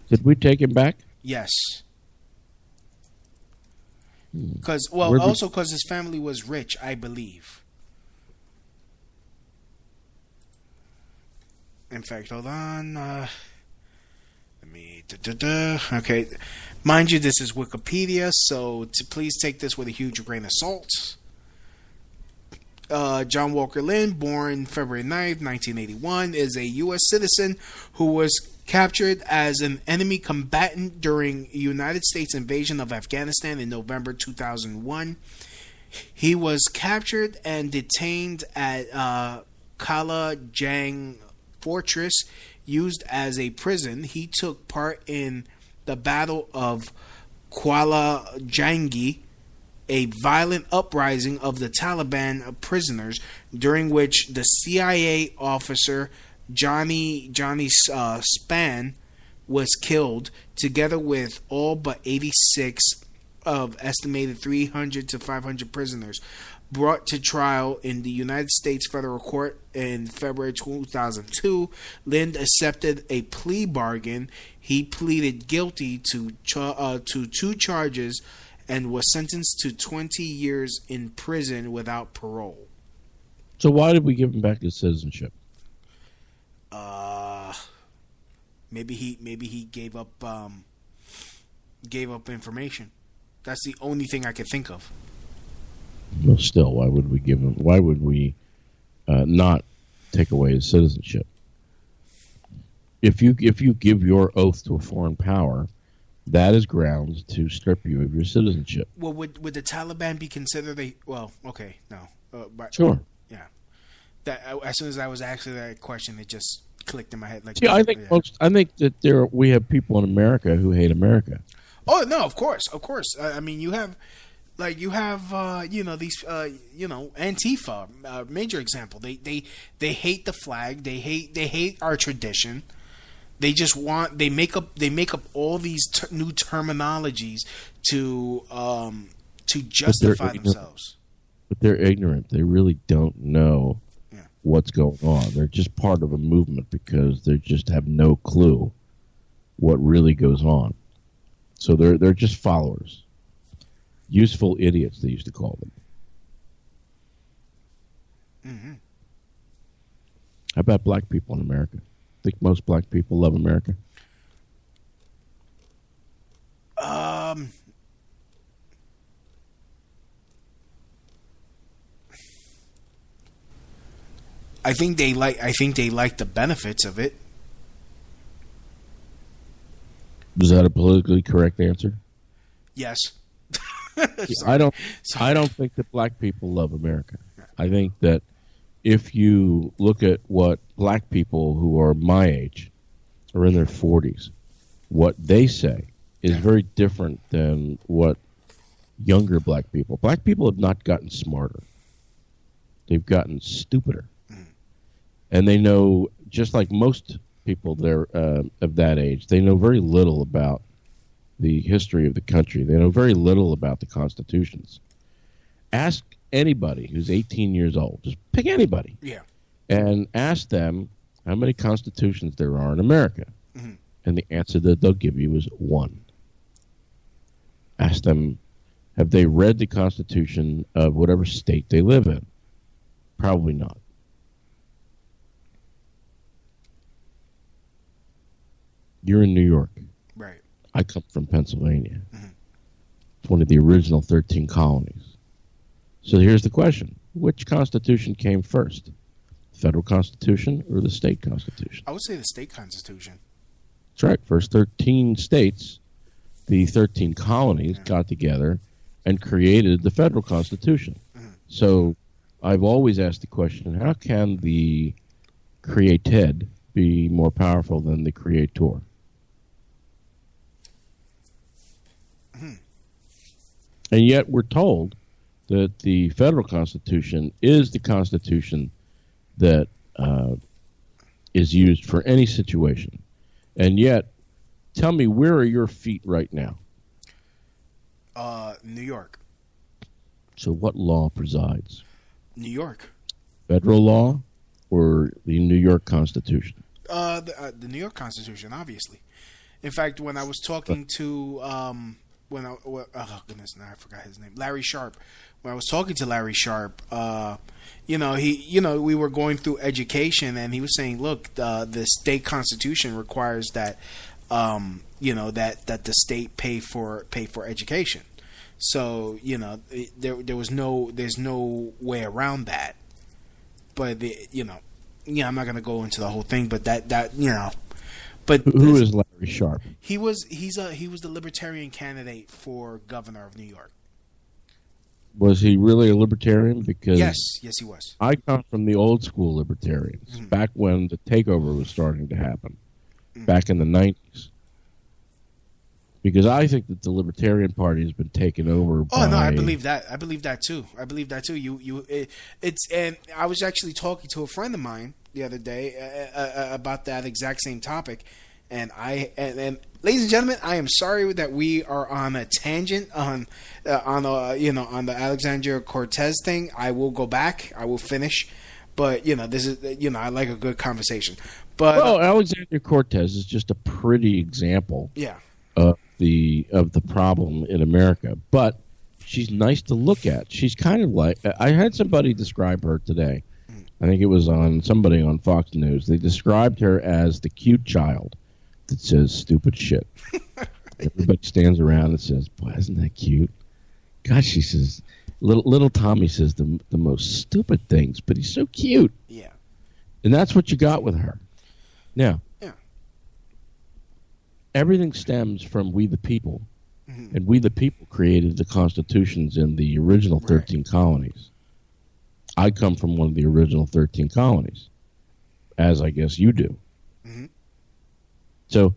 Did we take him back? Yes. Because his family was rich, I believe. In fact, hold on. Let me. Okay, mind you, this is Wikipedia, so please take this with a huge grain of salt. John Walker Lynn, born February 9th, 1981, is a U.S. citizen who was captured as an enemy combatant during United States invasion of Afghanistan in November 2001. He was captured and detained at Kala Jang Fortress, used as a prison. He took part in the Battle of Kuala Jangi, a violent uprising of the Taliban prisoners, during which the CIA officer Johnny Span was killed, together with all but 86 of estimated 300 to 500 prisoners. Brought to trial in the United States federal court in February 2002, Lind accepted a plea bargain. He pleaded guilty to 2 charges and was sentenced to 20 years in prison without parole. So why did we give him back his citizenship? Maybe he gave up information. That's the only thing I could think of. Well, still, why would we give him? Why would we not take away his citizenship? If you give your oath to a foreign power, that is grounds to strip you of your citizenship. Well, would the Taliban be considered a? Well, okay, no, sure, yeah. That as soon as I was asking that question, it just clicked in my head. Like, see, I think that we have people in America who hate America. Oh no, of course. I mean, you have these Antifa, major example. They hate the flag. They hate our tradition. They just they make up all these new terminologies to justify themselves. But they're ignorant. They really don't know what's going on. They're just part of a movement because they just have no clue what really goes on. So they're just followers. Useful idiots, they used to call them. Mm-hmm. How about black people in America? Think most black people love America? I think they like the benefits of it. Was that a politically correct answer? Yes. I don't think that black people love America. I think that if you look at what black people who are my age or in their 40s, what they say is very different than what younger black people. Black people have not gotten smarter. they've gotten stupider. And they know, just like most people there of that age, they know very little about the history of the country. They know very little about the constitutions. Ask anybody who's 18 years old. Just pick anybody. Yeah. And ask them how many constitutions there are in America. And the answer that they'll give you is one. Ask them, have they read the Constitution of whatever state they live in? Probably not. You're in New York. Right. I come from Pennsylvania. It's one of the original 13 colonies. So here's the question. Which Constitution came first? The federal Constitution or the state Constitution? I would say the state constitution. That's right. First 13 states, the 13 colonies got together and created the federal Constitution. So I've always asked the question, how can the created be more powerful than the creator? And yet we're told that the federal Constitution is the Constitution that is used for any situation. And yet, tell me, where are your feet right now? New York. So what law presides? New York. Federal law or the New York Constitution? The New York Constitution, obviously. In fact, when I was talking to oh goodness, now I forgot his name, Larry Sharp. When I was talking to Larry Sharp, we were going through education, and he was saying, look, the state constitution requires that, that the state pay for education. So there's no way around that. But I'm not gonna go into the whole thing, but that. But who is Larry Sharp? He was the Libertarian candidate for governor of New York. Was he really a libertarian? Because yes, he was. I come from the old school libertarians, back when the takeover was starting to happen, back in the 90s. Because I think that the Libertarian Party has been taken over by... Oh, no, I believe that. I believe that too. And I was actually talking to a friend of mine the other day about that exact same topic. And ladies and gentlemen, I am sorry that we are on a tangent on the Alexandria Cortez thing. I will go back. I will finish. But this is I like a good conversation. But Alexandria Cortez is just a pretty example. Yeah. Of the problem in America, but she's nice to look at. She's kind of like, I had somebody describe her today. I think it was somebody on Fox News. They described her as the cute child that says stupid shit. Everybody stands around and says, "Boy, isn't that cute?" God, she says, little Tommy says the most stupid things, but he's so cute. Yeah, and that's what you got with her. Now. Everything stems from we the people, and we the people created the constitutions in the original 13 colonies. I come from one of the original 13 colonies, as I guess you do. So,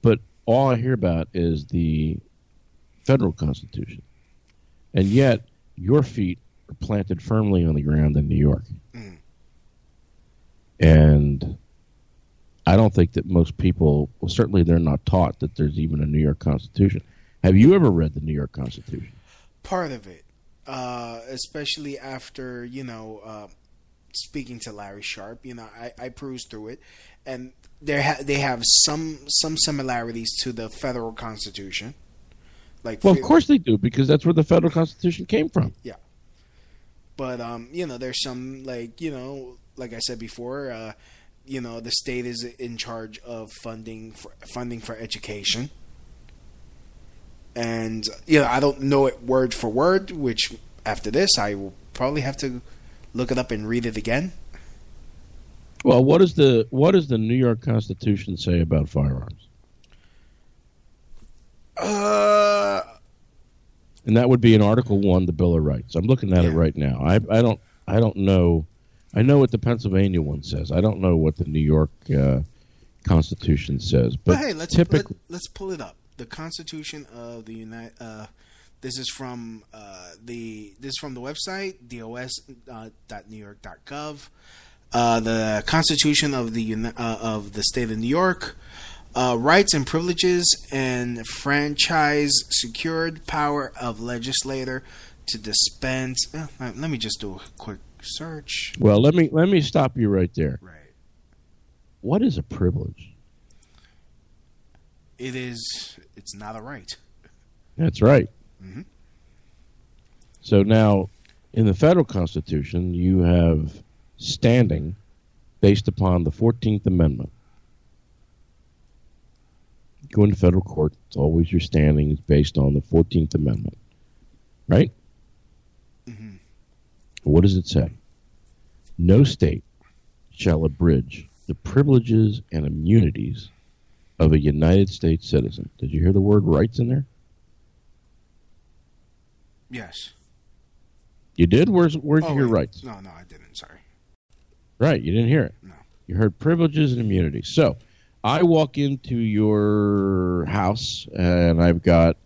but all I hear about is the federal constitution, and yet your feet are planted firmly on the ground in New York. And I don't think that most people, well, certainly they're not taught that there's even a New York Constitution. Have you ever read the New York Constitution? Part of it, especially after, speaking to Larry Sharp, I perused through it, and they have some similarities to the federal Constitution. Like, well, of course they do, because that's where the federal Constitution came from. Yeah. But, there's some, like I said before, the state is in charge of funding for education. And, I don't know it word for word, which after this I will probably have to look it up and read it again. Well, what does the New York Constitution say about firearms? And that would be in Article 1, the Bill of Rights. I'm looking at it right now. I don't know. I know what the Pennsylvania one says. I don't know what the New York Constitution says. But hey, let's pull it up. The Constitution of the This is from the website dos.newyork.gov. The Constitution of the State of New York. Rights and privileges and franchise secured power of legislator to dispense. Let me just do a quick search. Well, let me stop you right there. Right. What is a privilege? It's not a right. That's right. Mm-hmm. So now, in the federal Constitution, you have standing based upon the 14th Amendment. You go into federal court, it's always your standing is based on the 14th Amendment. Right? Mm-hmm. What does it say? No state shall abridge the privileges and immunities of a United States citizen. Did you hear the word rights in there? Yes. You did? Where'd you hear rights? No, I didn't. Sorry. Right, you didn't hear it. No. You heard privileges and immunities. So, I walk into your house, and I've got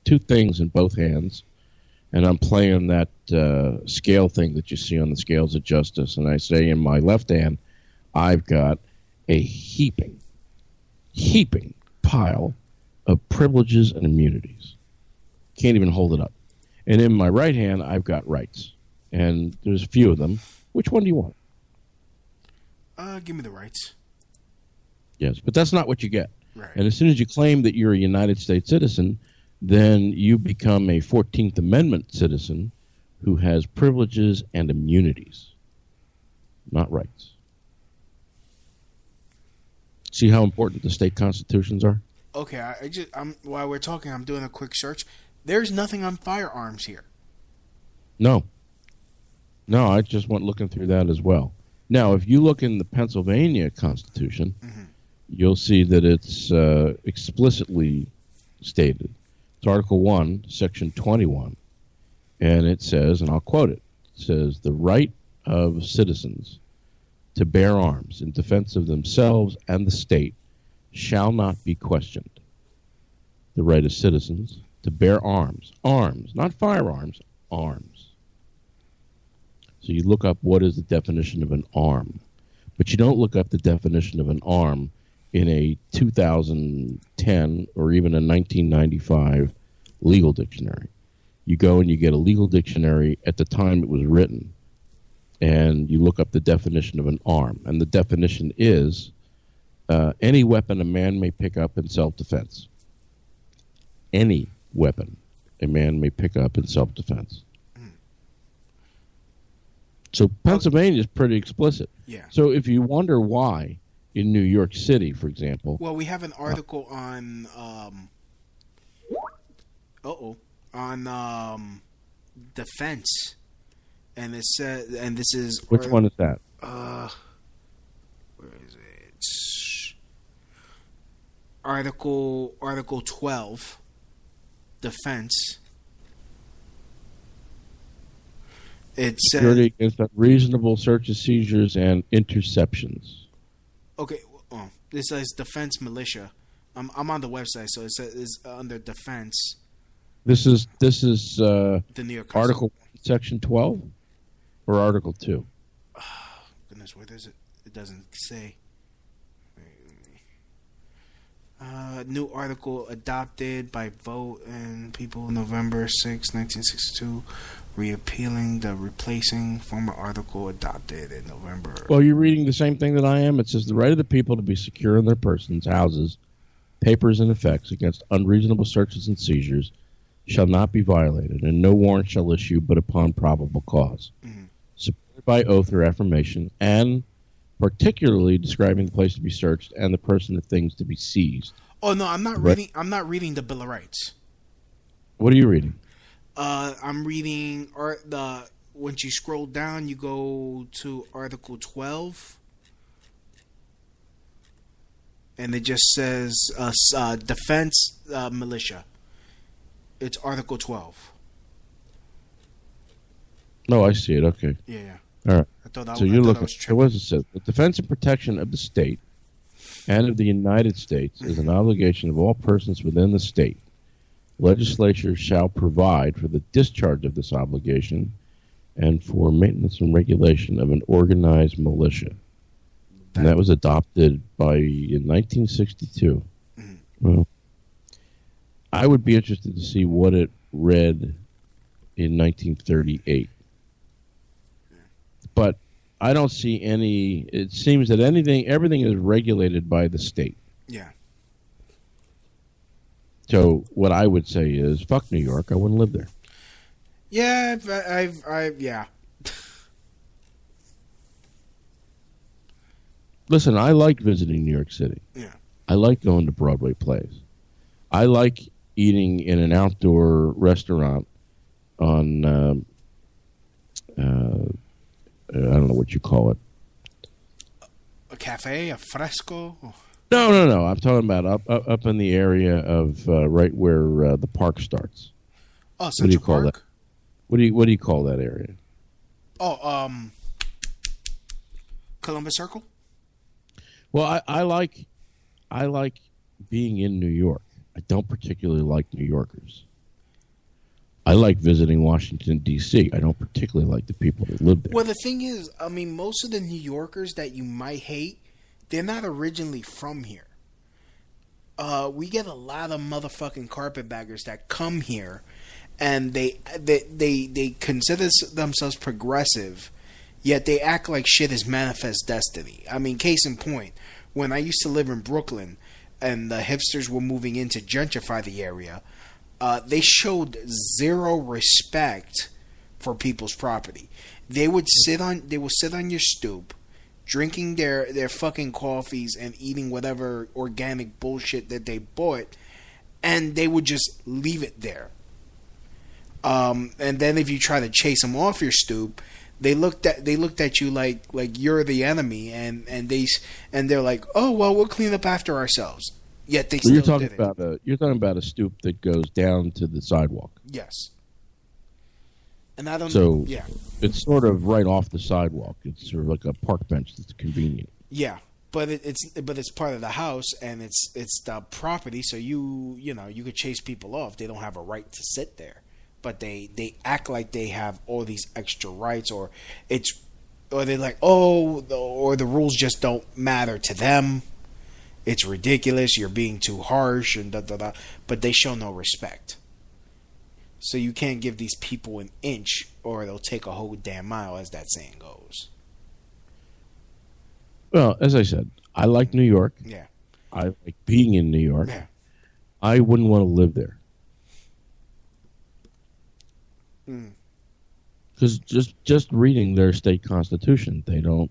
two things in both hands, and I'm playing that scale thing that you see on the scales of justice, and I say in my left hand, I've got a heaping pile of privileges and immunities. Can't even hold it up. And in my right hand, I've got rights. And there's a few of them. Which one do you want? Give me the rights. Yes, but that's not what you get. Right. And as soon as you claim that you're a United States citizen, then you become a 14th Amendment citizen who has privileges and immunities, not rights. See how important the state constitutions are? Okay, while we're talking, I'm doing a quick search. There's nothing on firearms here. No, I just went looking through that as well. Now, if you look in the Pennsylvania Constitution, you'll see that it's explicitly stated. It's Article 1, Section 21, and it says, and I'll quote it, it says, the right of citizens to bear arms in defense of themselves and the state shall not be questioned. The right of citizens to bear arms, not firearms, arms. So you look up what is the definition of an arm, but you don't look up the definition of an arm in a 2010 or even a 1995 legal dictionary. You go and you get a legal dictionary at the time it was written, and you look up the definition of an arm. And the definition is any weapon a man may pick up in self-defense. Any weapon a man may pick up in self-defense. So Pennsylvania is pretty explicit. Yeah. So if you wonder why in New York City, for example... Well, we have an article on... defense. And it says, and this is which one is that? Where is it? Article 12, defense. It says security against unreasonable searches, seizures, and interceptions. Okay, this says defense militia. I'm on the website, so it says it's under defense. This is the New York Article 1, Section 12, or Article 2. Oh, goodness, where does it? It doesn't say. New article adopted by vote and people November 6, 1962, repealing the replacing former article adopted in November. Well, you're reading the same thing that I am. It says the right of the people to be secure in their persons, houses, papers, and effects against unreasonable searches and seizures shall not be violated, and no warrant shall issue but upon probable cause. Supported by oath or affirmation, and particularly describing the place to be searched and the person or things to be seized. Oh no, I'm not reading. I'm not reading the Bill of Rights. What are you reading? I'm reading once you scroll down, you go to Article 12, and it just says defense militia. It's Article 12. No, I see it. Okay. Yeah. All right. I thought that, so you're looking. was what does it say? The defense and protection of the state and of the United States is an obligation of all persons within the state, legislature shall provide for the discharge of this obligation and for maintenance and regulation of an organized militia. And that was adopted in 1962. Mm-hmm. Well, I would be interested to see what it read in 1938. But I don't see any. It seems that everything is regulated by the state. Yeah. So what I would say is, fuck New York. I wouldn't live there. Yeah, yeah. Listen, I like visiting New York City. Yeah. I like going to Broadway plays. I like eating in an outdoor restaurant on, I don't know what you call it. A cafe, a fresco? No. I'm talking about up in the area of right where the park starts. Oh, Central Park? That? What do you call that area? Oh, Columbus Circle? Well, I like being in New York. I don't particularly like New Yorkers. I like visiting Washington, D.C. I don't particularly like the people that live there. Well, the thing is, I mean, most of the New Yorkers that you might hate, they're not originally from here. We get a lot of motherfucking carpetbaggers that come here, and they consider themselves progressive, yet they act like shit is manifest destiny. I mean, case in point, when I used to live in Brooklyn, and the hipsters were moving in to gentrify the area, they showed zero respect for people's property. They would sit on your stoop, drinking their fucking coffees and eating whatever organic bullshit that they bought, and they would just leave it there. And then if you try to chase them off your stoop, they looked at you like you're the enemy, and they're like, oh well, we'll clean up after ourselves. Yet they still you're talking about a stoop that goes down to the sidewalk. Yes. And I don't. So yeah, it's sort of right off the sidewalk. It's sort of like a park bench that's convenient. Yeah, but it's part of the house, and it's the property. So you could chase people off. They don't have a right to sit there, but they act like they have all these extra rights, or they're like, or the rules just don't matter to them. It's ridiculous. You're being too harsh, and but they show no respect. So you can't give these people an inch, or they'll take a whole damn mile, as that saying goes. Well, as I said, I like New York. Yeah. I like being in New York. Yeah. I wouldn't want to live there. Because just reading their state constitution, they don't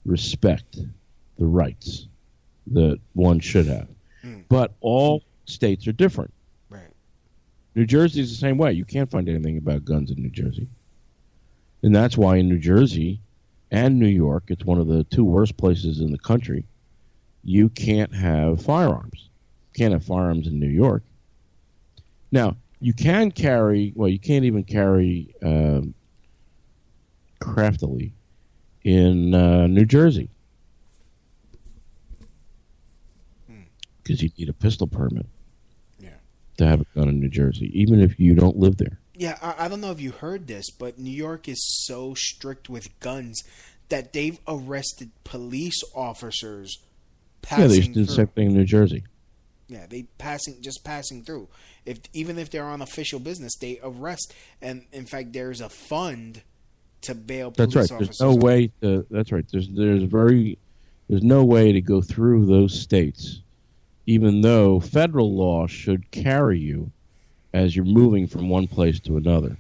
respect the rights that one should have. But all states are different. Right. New Jersey is the same way. You can't find anything about guns in New Jersey. And that's why in New Jersey and New York, it's one of the two worst places in the country, you can't have firearms. You can't have firearms in New York. Now, you can carry, well, you can't even carry craftily in New Jersey. Because you need a pistol permit to have a gun in New Jersey, even if you don't live there. Yeah, I don't know if you heard this, but New York is so strict with guns that they've arrested police officers passing through. Yeah, they used to do the same thing in New Jersey. Yeah, they passing through. Even if they're on official business, they arrest. And in fact, there's a fund to bail police officers. There's no way to. That's right. There's no way to go through those states, even though federal law should carry you as you're moving from one place to another.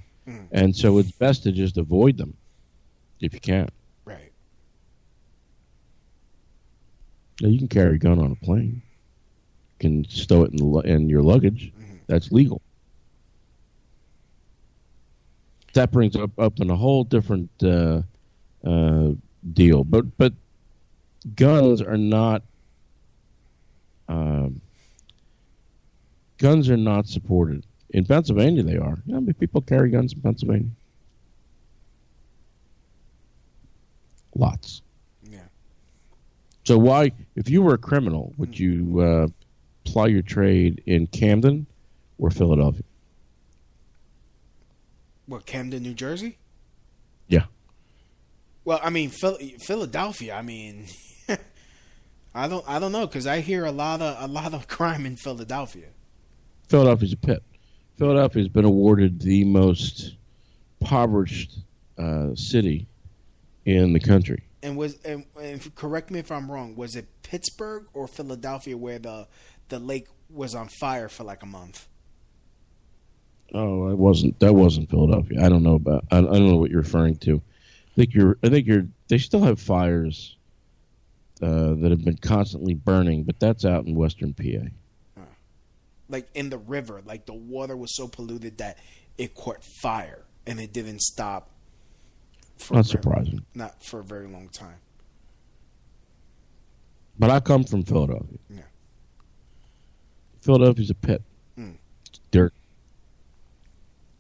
And so it's best to just avoid them if you can. Right. Now, you can carry a gun on a plane. You can stow it in your luggage. That's legal. That brings up in a whole different deal. But guns are not supported. In Pennsylvania, they are. You know how many people carry guns in Pennsylvania? Lots. Yeah. So why, if you were a criminal, would you ply your trade in Camden or Philadelphia? What, Camden, New Jersey? Yeah. Well, I mean, Philadelphia. I mean, I don't know, because I hear a lot of crime in Philadelphia. Philadelphia's a pit. Philadelphia's been awarded the most impoverished city in the country. And correct me if I'm wrong, was it Pittsburgh or Philadelphia where the lake was on fire for like a month? Oh, that wasn't Philadelphia. I don't know what you're referring to. I think they still have fires that have been constantly burning, but that's out in western PA. Like in the river, like the water was so polluted that it caught fire and it didn't stop. Not surprising. Not for a very long time. But I come from Philadelphia. Yeah. Philadelphia's a pit. It's dirt.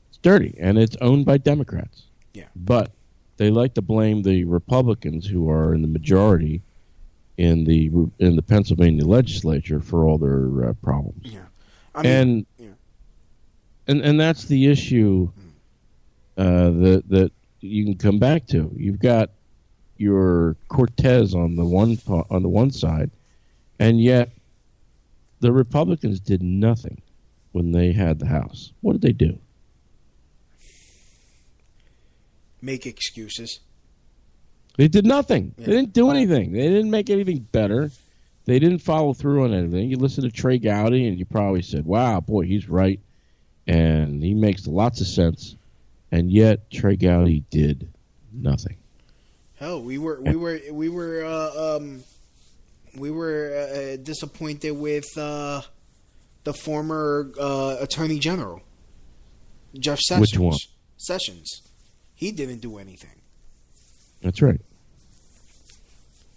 It's dirty, and it's owned by Democrats. Yeah. But they like to blame the Republicans, who are in the majority in the Pennsylvania legislature, for all their problems. Yeah. I mean, and that's the issue that you can come back to. You've got your Cortez on the one side, and yet the Republicans did nothing when they had the House. What did they do? Make excuses. They did nothing. Yeah. They didn't do anything. They didn't make anything better. They didn't follow through on anything. You listen to Trey Gowdy, and you probably said, "Wow, boy, he's right," and he makes lots of sense. And yet, Trey Gowdy did nothing. Hell, we were disappointed with the former Attorney General, Jeff Sessions. Which one? Sessions. He didn't do anything. That's right.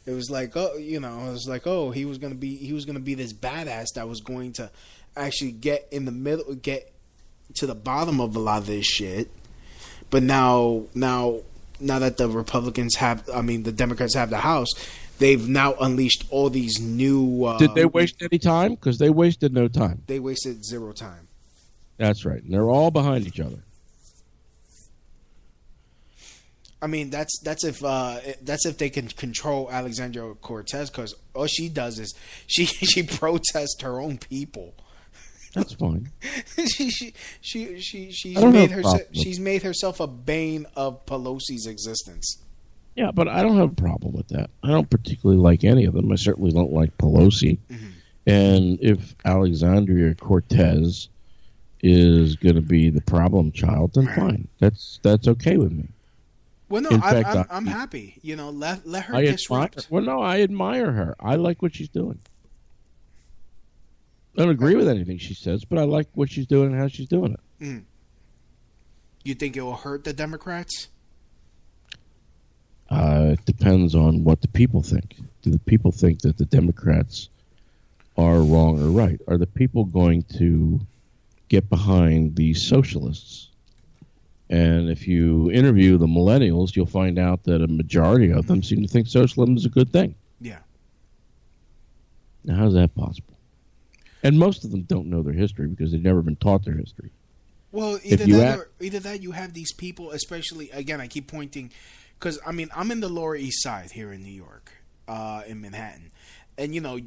It was like, he was gonna be this badass that was going to actually get in the middle, get to the bottom of a lot of this shit. But now that the the Democrats have the House, they've now unleashed all these new. Did they waste any time? Because they wasted no time. They wasted zero time. That's right. And they're all behind each other. I mean, that's if they can control Alexandria Cortez, because all she does is she protests her own people. That's fine. She's made herself a bane of Pelosi's existence. Yeah, but I don't have a problem with that. I don't particularly like any of them. I certainly don't like Pelosi. Mm-hmm. And if Alexandria Cortez is going to be the problem child, then fine. That's okay with me. Well, no, I'm happy. You know, let her disrupt. I admire her. I like what she's doing. I don't agree with anything she says, but I like what she's doing and how she's doing it. Mm. You think it will hurt the Democrats? It depends on what the people think. Do the people think that the Democrats are wrong or right? Are the people going to get behind the socialists? And if you interview the millennials, you'll find out that a majority of them seem to think socialism is a good thing. Yeah. Now, how's that possible? And most of them don't know their history because they've never been taught their history. Well, either that you have these people, especially, again, I keep pointing, because, I mean, I'm in the Lower East Side here in New York, in Manhattan. And, you know,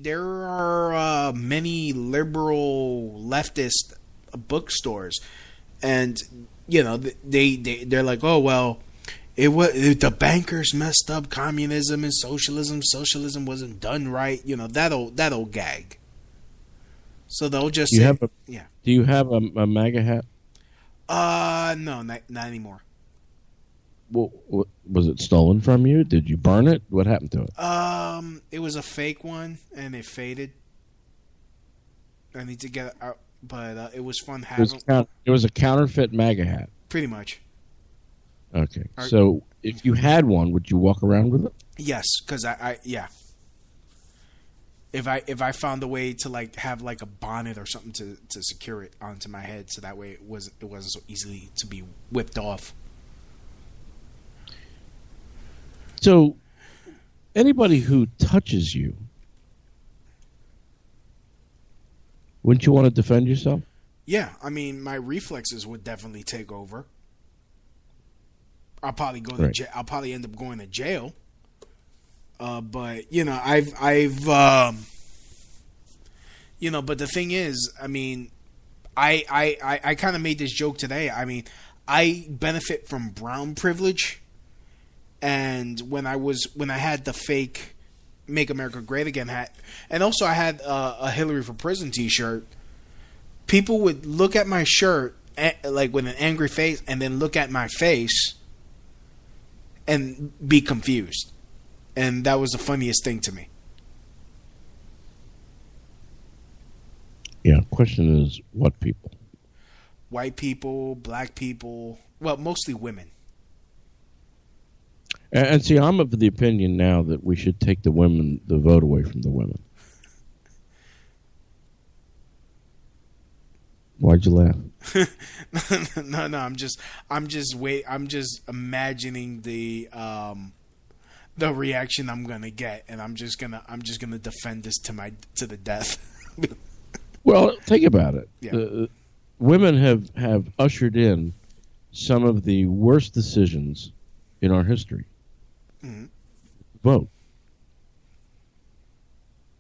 there are many liberal leftist bookstores. And, you know, they're like, oh, well, the bankers messed up communism and socialism. Socialism wasn't done right. You know, that old gag. So they'll just say, yeah. Do you have a MAGA hat? No, not anymore. Well, was it stolen from you? Did you burn it? What happened to it? It was a fake one, and it faded. I need to get it out, but it was fun having. It was a counterfeit MAGA hat. Pretty much. Okay, so if you had one, would you walk around with it? Yes, because yeah. If I found a way to like have like a bonnet or something to secure it onto my head, so that way it wasn't so easily to be whipped off. So, anybody who touches you, wouldn't you want to defend yourself? Yeah, I mean, my reflexes would definitely take over. I'll probably go to jail. I'll probably end up going to jail. But you know, you know, but the thing is, I mean, I kind of made this joke today. I mean, I benefit from brown privilege, and when I had the fake "Make America Great Again" hat, and also I had a Hillary for Prison T-shirt. People would look at my shirt like with an angry face, and then look at my face and be confused. And that was the funniest thing to me. Yeah, question is what people? White people, black people, well, mostly women. And see, I'm of the opinion now that we should take the vote away from the women. Why'd you laugh? No, I'm just imagining the reaction I'm gonna get, and I'm just gonna defend this to the death. Well, think about it. Yeah. Women have ushered in some of the worst decisions in our history. Mm-hmm. Vote.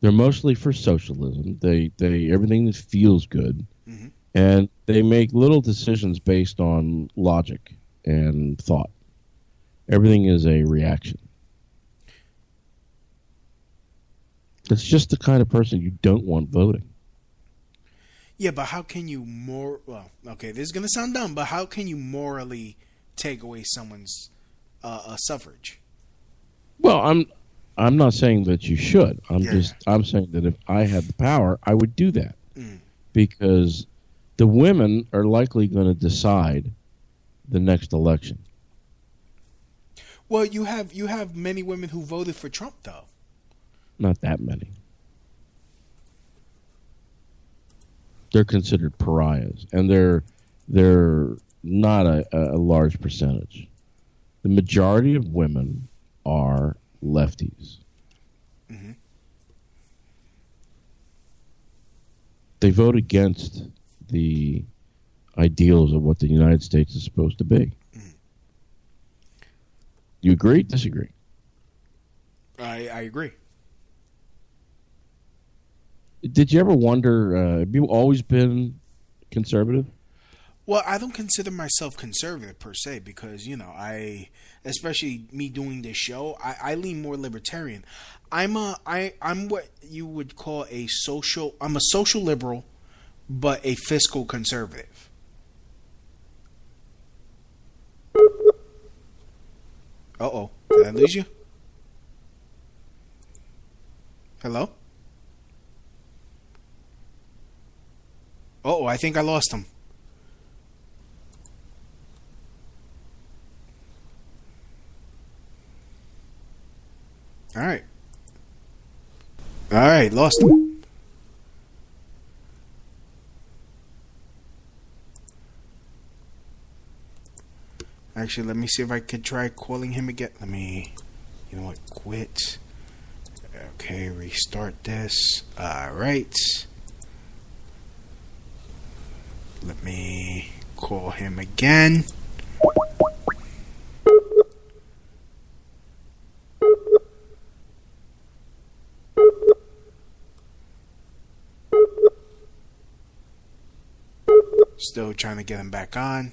They're mostly for socialism. They everything that feels good. Mm-hmm. And they make little decisions based on logic and thought. Everything is a reaction. It's just the kind of person you don't want voting. Yeah, but how can you okay, this is going to sound dumb, but how can you morally take away someone's suffrage? Well, I'm not saying that you should. I'm saying that if I had the power, I would do that. Because the women are likely going to decide the next election. Well, you have many women who voted for Trump, though. Not that many. They're considered pariahs, and they're not a large percentage. The majority of women are lefties. Mm-hmm. They vote against the ideals of what the United States is supposed to be. Mm. You agree? Disagree? I agree. Did you ever wonder, have you always been conservative? Well, I don't consider myself conservative per se because, you know, especially me doing this show, I lean more libertarian. I'm what you would call I'm a social liberal, but a fiscal conservative. Uh-oh. Did I lose you? Hello? Uh-oh, I think I lost him. All right, lost him. Actually, let me see if I could try calling him again. You know what, quit. Okay, restart this. All right. Let me call him again. Still trying to get him back on.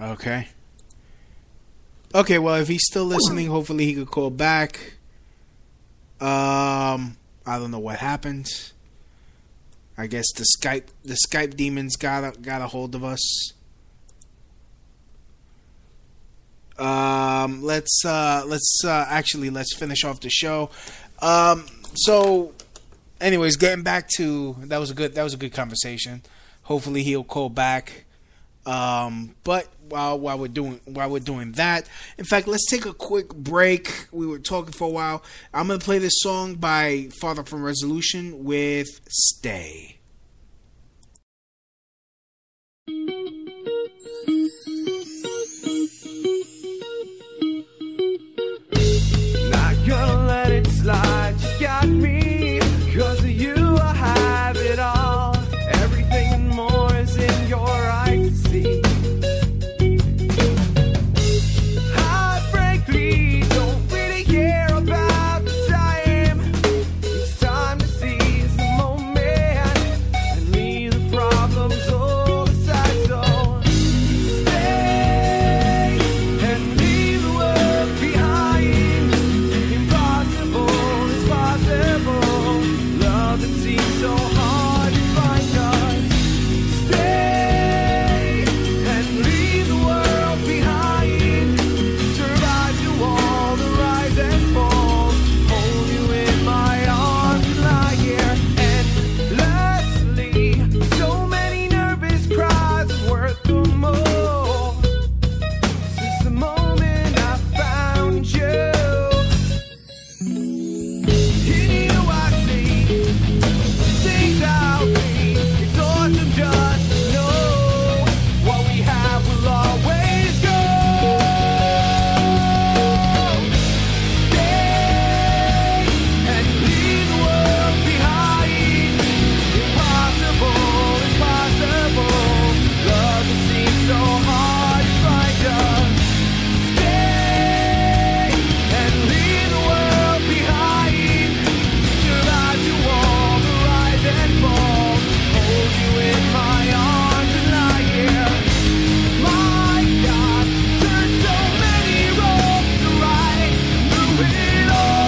Okay. Okay, well, if he's still listening, hopefully he could call back. I don't know what happened. I guess the Skype demons got a hold of us. Let's finish off the show. So anyways, getting back to that was a good conversation. Hopefully he'll call back. But while we're doing that, in fact, let's take a quick break. We were talking for a while. I'm gonna play this song by Father from Resolution with "Stay." Not gonna let it slide. You got me. 'Cause of you, I have it all. Everything and more is in your eyes to see. I frankly don't really care about the time. It's time to seize the moment and leave the problems all aside. So stay and leave the world behind. Impossible is possible. Love that seems so hard to find us. Stay and leave the world behind. Survive through all the rise and falls. Hold you in my arms and lie here endlessly. So many nervous cries worth the more. Since the moment I found you. In you I see things I'll be. It's awesome just to know what we have will always go. Stay and leave the world behind. Impossible is possible. Love that seems so hard to find us. Stay and leave the world behind. Survive through all the rise and fall. Hold you in my arms and lie here. My God, turn so many roads to ride through it all.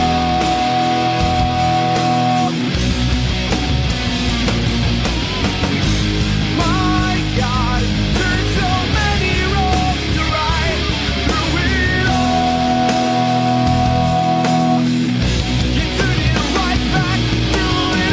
My God, turn so many roads to ride through it all. You turn it right back through it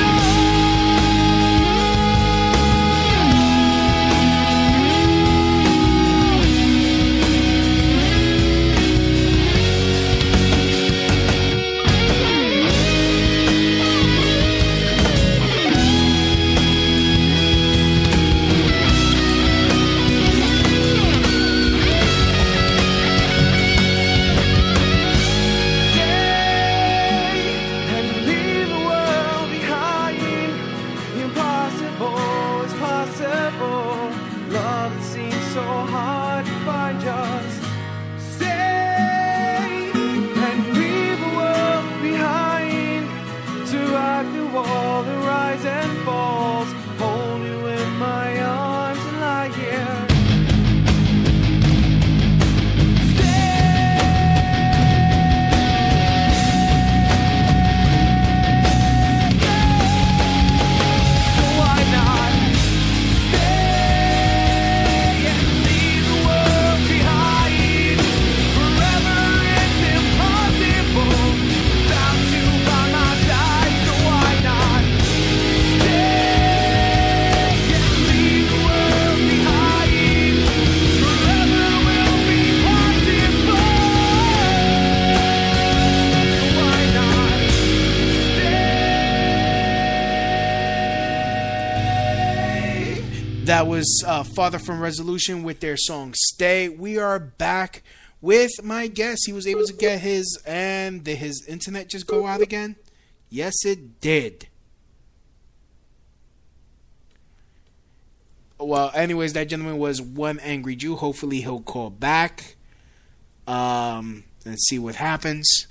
and leave the world behind. Impossible is possible. Love that seems so hard to find. Just stay and leave the world behind. Survive through all the rise and falls. Hold you in my arms and lie here. So why not stay and leave the world behind? Forever it's impossible without you by my side. So why not stay and leave the world behind? Forever will be possible. So why not stay? That was Father from Resolution with their song "Stay." We are back with my guest. He was able to get his internet just go out again. Yes, it did. Well, anyways, that gentleman was One Angry Jew. Hopefully, he'll call back and see what happens.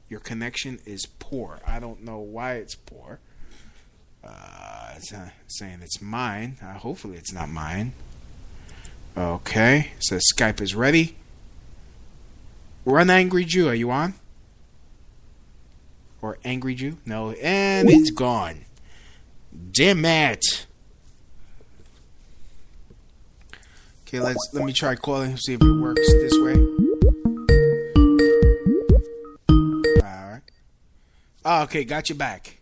Your connection is poor. I don't know why it's poor. It's saying it's mine. Hopefully it's not mine. Okay. So Skype is ready. One Angry Jew, are you on? Or Angry Jew? No. And it's gone. Damn it. Okay, let me try calling him, see if it works this way. Alright. Oh, okay, got you back.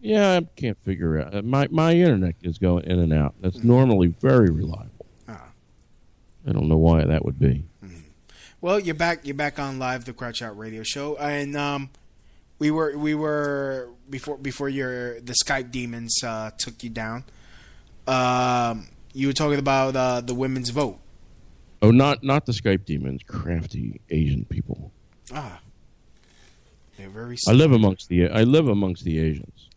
Yeah, I can't figure it out. My internet is going in and out. That's normally very reliable. I don't know why that would be. Well, you're back. You're back on live, the Crouch Out Radio Show, and we were before the Skype demons took you down. You were talking about the women's vote. Oh, not the Skype demons, crafty Asian people. They're very. I live amongst the Asians.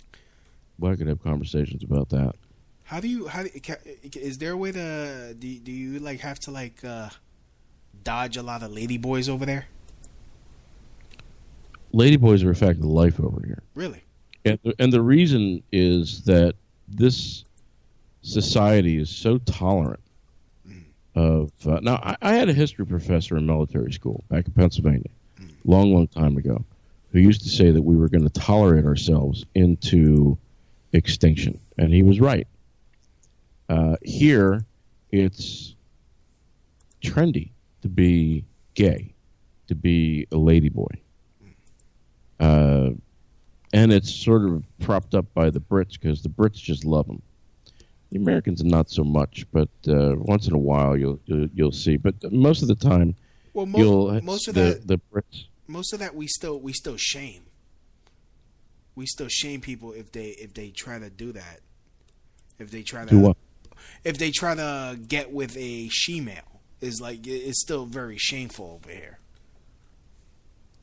Well, I could have conversations about that. Is there a way to do you like have to like dodge a lot of ladyboys over there? Ladyboys are a fact of life over here. Really? And the reason is that this society is so tolerant of... now, I had a history professor in military school back in Pennsylvania, long time ago, who used to say that we were going to tolerate ourselves into extinction. And he was right. Here, it's trendy to be gay, to be a ladyboy. And it's sort of propped up by the Brits because the Brits just love them. The Americans not so much, but once in a while you'll see. But most of the time, most of that we still shame. We still shame people if they try to do that. If they try to do what? If they try to get with a she-male, it's still very shameful over here.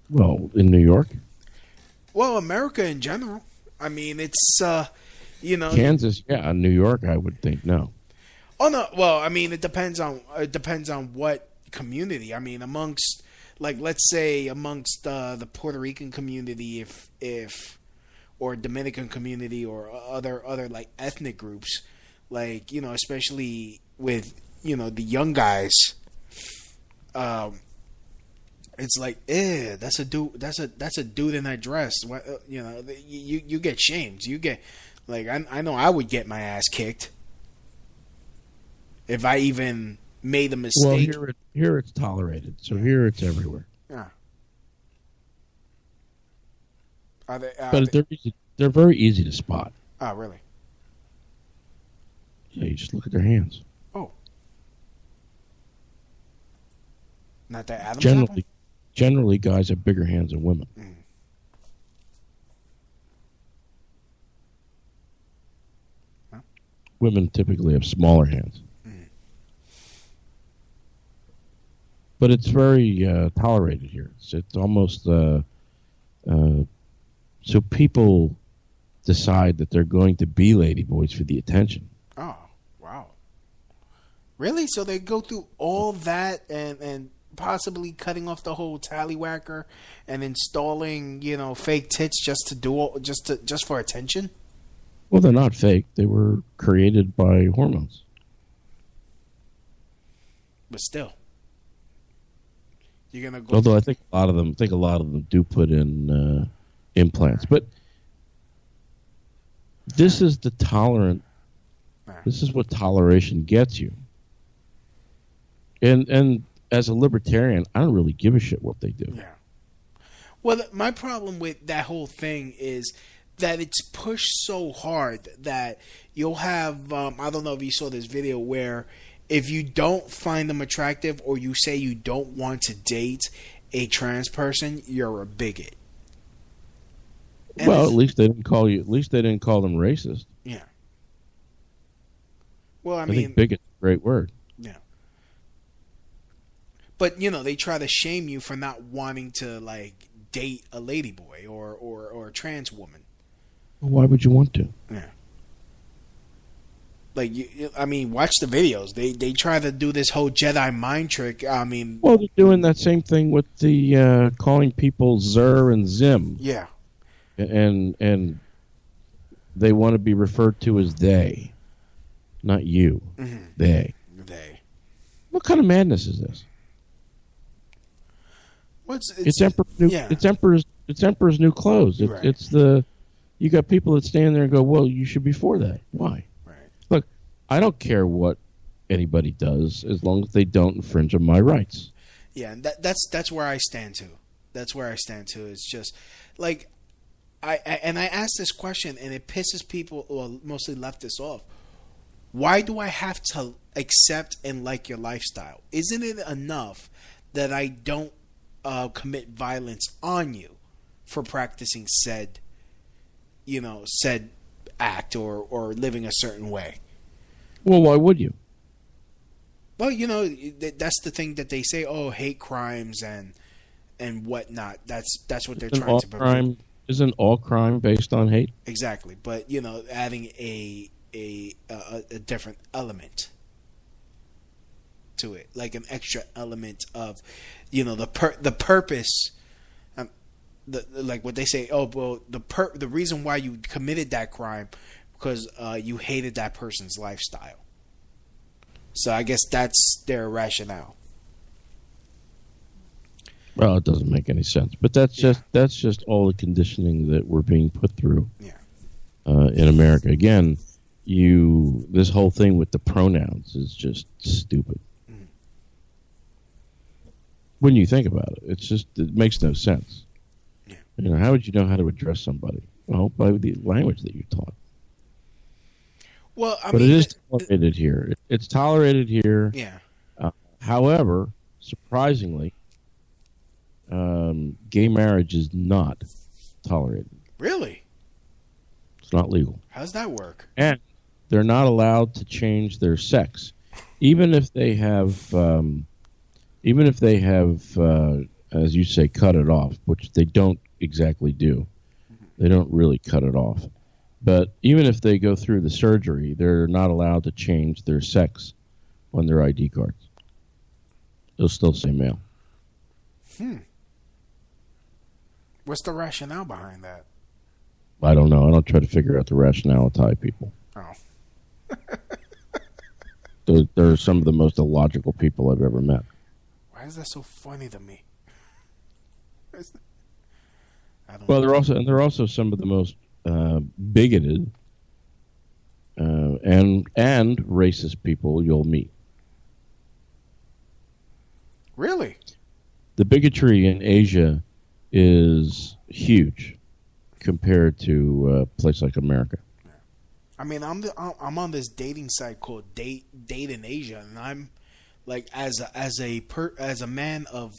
Well, in New York. Well, America in general. I mean, it's Kansas, yeah. New York, I would think no. Oh no. Well, I mean, it depends on what community. I mean, amongst let's say amongst the Puerto Rican community, if or Dominican community or other like ethnic groups, especially with the young guys. It's like, that's a dude. That's a dude in that dress. You get shamed. You get I know I would get my ass kicked if I even made a mistake. Well, here it's tolerated. So here it's everywhere. Yeah. But they're very easy to spot. Oh, really? Yeah, you just look at their hands. Oh. Not that Adam's apple? Generally, guys have bigger hands than women. Huh? Women typically have smaller hands. But it's very tolerated here. It's almost... so people decide that they're going to be ladyboys for the attention. Oh, wow. Really? So they go through all that and possibly cutting off the whole tallywhacker and installing, fake tits just for attention? Well, they're not fake. They were created by hormones. But still, you're gonna go. Although I think a lot of them do put in implants, but this is the tolerant. This is what toleration gets you. And as a libertarian, I don't really give a shit what they do. Yeah. Well, my problem with that whole thing is that it's pushed so hard that you'll have, I don't know if you saw this video where if you don't find them attractive or you say you don't want to date a trans person, you're a bigot. And well, at least they didn't call them racist. Yeah. Well, I mean, think bigot's a great word. Yeah. But they try to shame you for not wanting to date a ladyboy or a trans woman. Well, why would you want to? Yeah. Watch the videos. They try to do this whole Jedi mind trick. Well, they're doing that same thing with the calling people Zer and Zim. Yeah. And they want to be referred to as they, not you. Mm-hmm. They. What kind of madness is this? It's Emperor's new clothes. Right. It's you got people that stand there and go, well, you should be for that. Why? Right. Look, I don't care what anybody does as long as they don't infringe on my rights. Yeah, and that's where I stand too. That's where I stand too. It's just I ask this question, and it pisses people, well, mostly leftists, off. Why do I have to accept and like your lifestyle? Isn't it enough that I don't commit violence on you for practicing said act or living a certain way? Well, why would you? Well, that's the thing that they say. Oh, hate crimes and whatnot. That's what they're trying to prevent. Isn't all crime based on hate? Exactly, but adding a different element to it, like an extra element of, the purpose. Like what they say. Oh, well, the reason why you committed that crime because you hated that person's lifestyle. So I guess that's their rationale. Well, it doesn't make any sense, but that's just all the conditioning that we're being put through. Yeah. In America, again, this whole thing with the pronouns is just stupid. Mm. When you think about it, it makes no sense. Yeah. How would you know how to address somebody? Well, by the language that you taught. Well, but it is tolerated here. It's tolerated here. Yeah. However, surprisingly, gay marriage is not tolerated. Really? It's not legal. How's that work? And they're not allowed to change their sex, even if they have, as you say, cut it off, which they don't exactly do. They don't really cut it off. But even if they go through the surgery, they're not allowed to change their sex on their ID cards. They'll still say male. What's the rationale behind that? I don't know. I don't try to figure out the rationale of Thai people. Oh. They're some of the most illogical people I've ever met. Why is that so funny to me? Well, they're also some of the most bigoted and racist people you'll meet. Really? The bigotry in Asia is huge compared to a place like America. I mean, I'm on this dating site called Date in Asia, and I'm like, as a man of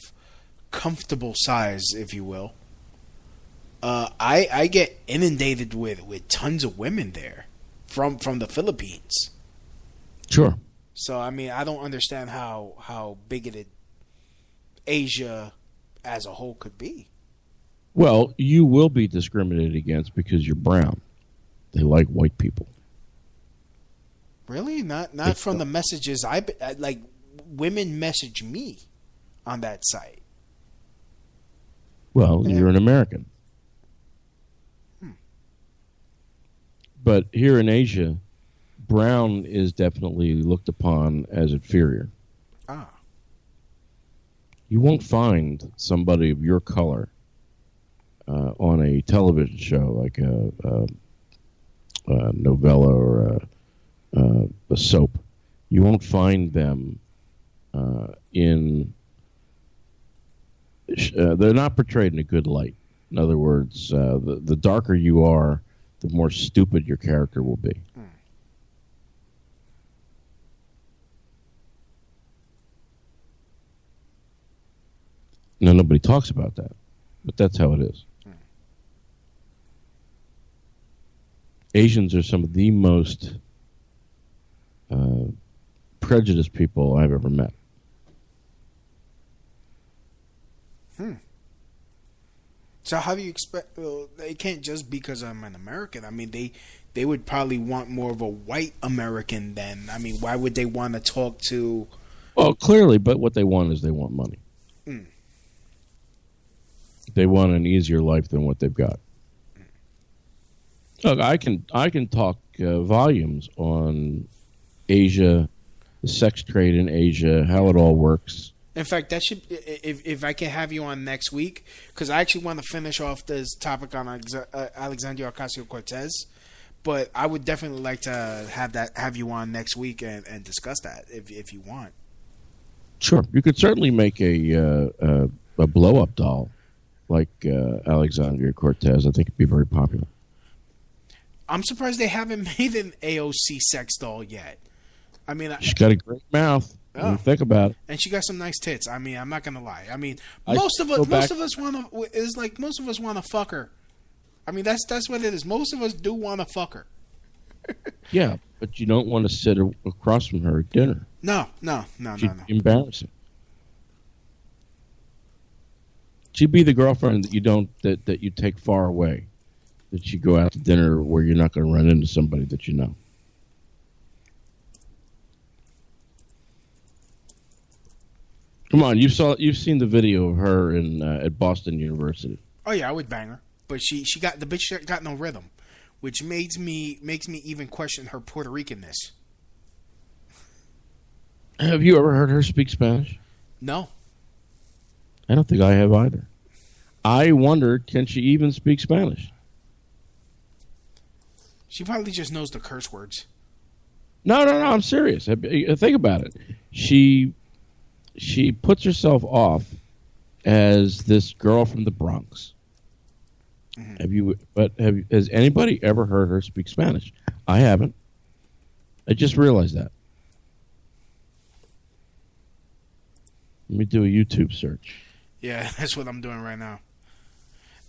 comfortable size, if you will, I get inundated with tons of women there from the Philippines. Sure. So I mean, I don't understand how bigoted Asia as a whole could be. Well, you will be discriminated against because you're brown. They like white people. Really? Not from the messages I like. Women message me on that site. Well, you're an American. But here in Asia, brown is definitely looked upon as inferior. Ah. You won't find somebody of your color on a television show like a novella or a soap. You won't find them they're not portrayed in a good light. In other words, the darker you are, the more stupid your character will be. Now, nobody talks about that, but that's how it is. Asians are some of the most prejudiced people I've ever met. So how do you expect? Well, it can't just because I'm an American. I mean, they would probably want more of a white American then. I mean, why would they want to talk to? Well, clearly, but what they want is they want money. They want an easier life than what they've got. Look, I can talk volumes on Asia, the sex trade in Asia, how it all works. In fact, that should, if I can have you on next week, because I actually want to finish off this topic on Alexandria Ocasio Cortez, but I would definitely like to have you on next week and discuss that if you want. Sure, you could certainly make a blow up doll like Alexandria Cortez. I think it'd be very popular. I'm surprised they haven't made an AOC sex doll yet. I mean, She's got a great mouth. When you think about it. And she got some nice tits. I mean, I'm not gonna lie. I mean, I most of go back- us want to fuck her. I mean, that's what it is. Most of us do want to fuck her. Yeah, but you don't want to sit across from her at dinner. No. She'd be embarrassing. She'd be the girlfriend that you take far away. That you go out to dinner where you're not going to run into somebody that you know. Come on, you've seen the video of her in at Boston University. Oh yeah, I would bang her, but she got the bitch got no rhythm, which makes me even question her Puerto Ricanness. Have you ever heard her speak Spanish? No. I don't think I have either. I wonder, can she even speak Spanish? She probably just knows the curse words. No, I'm serious. Think about it. She puts herself off as this girl from the Bronx. Mm-hmm. Has anybody ever heard her speak Spanish? I haven't. I just realized that. Let me do a YouTube search. Yeah, that's what I'm doing right now.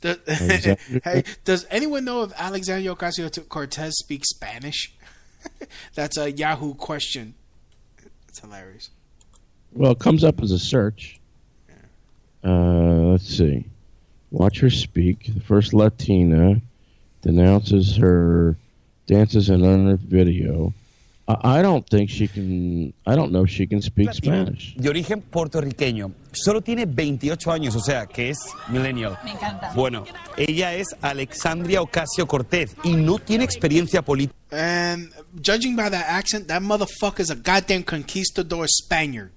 Does anyone know if Alexandria Ocasio Cortez speaks Spanish? That's a Yahoo question. It's hilarious. Well, it comes up as a search. Let's see. Watch her speak. The first Latina denounces her dances in unearthed video. I don't think she can. I don't know if she can speak Spanish. De origen puertorriqueño. Solo tiene 28 años, o sea, que es millennial. Me encanta. Bueno, ella es Alexandria Ocasio Cortez y no tiene experiencia política. And judging by that accent, that motherfucker's a goddamn conquistador Spaniard.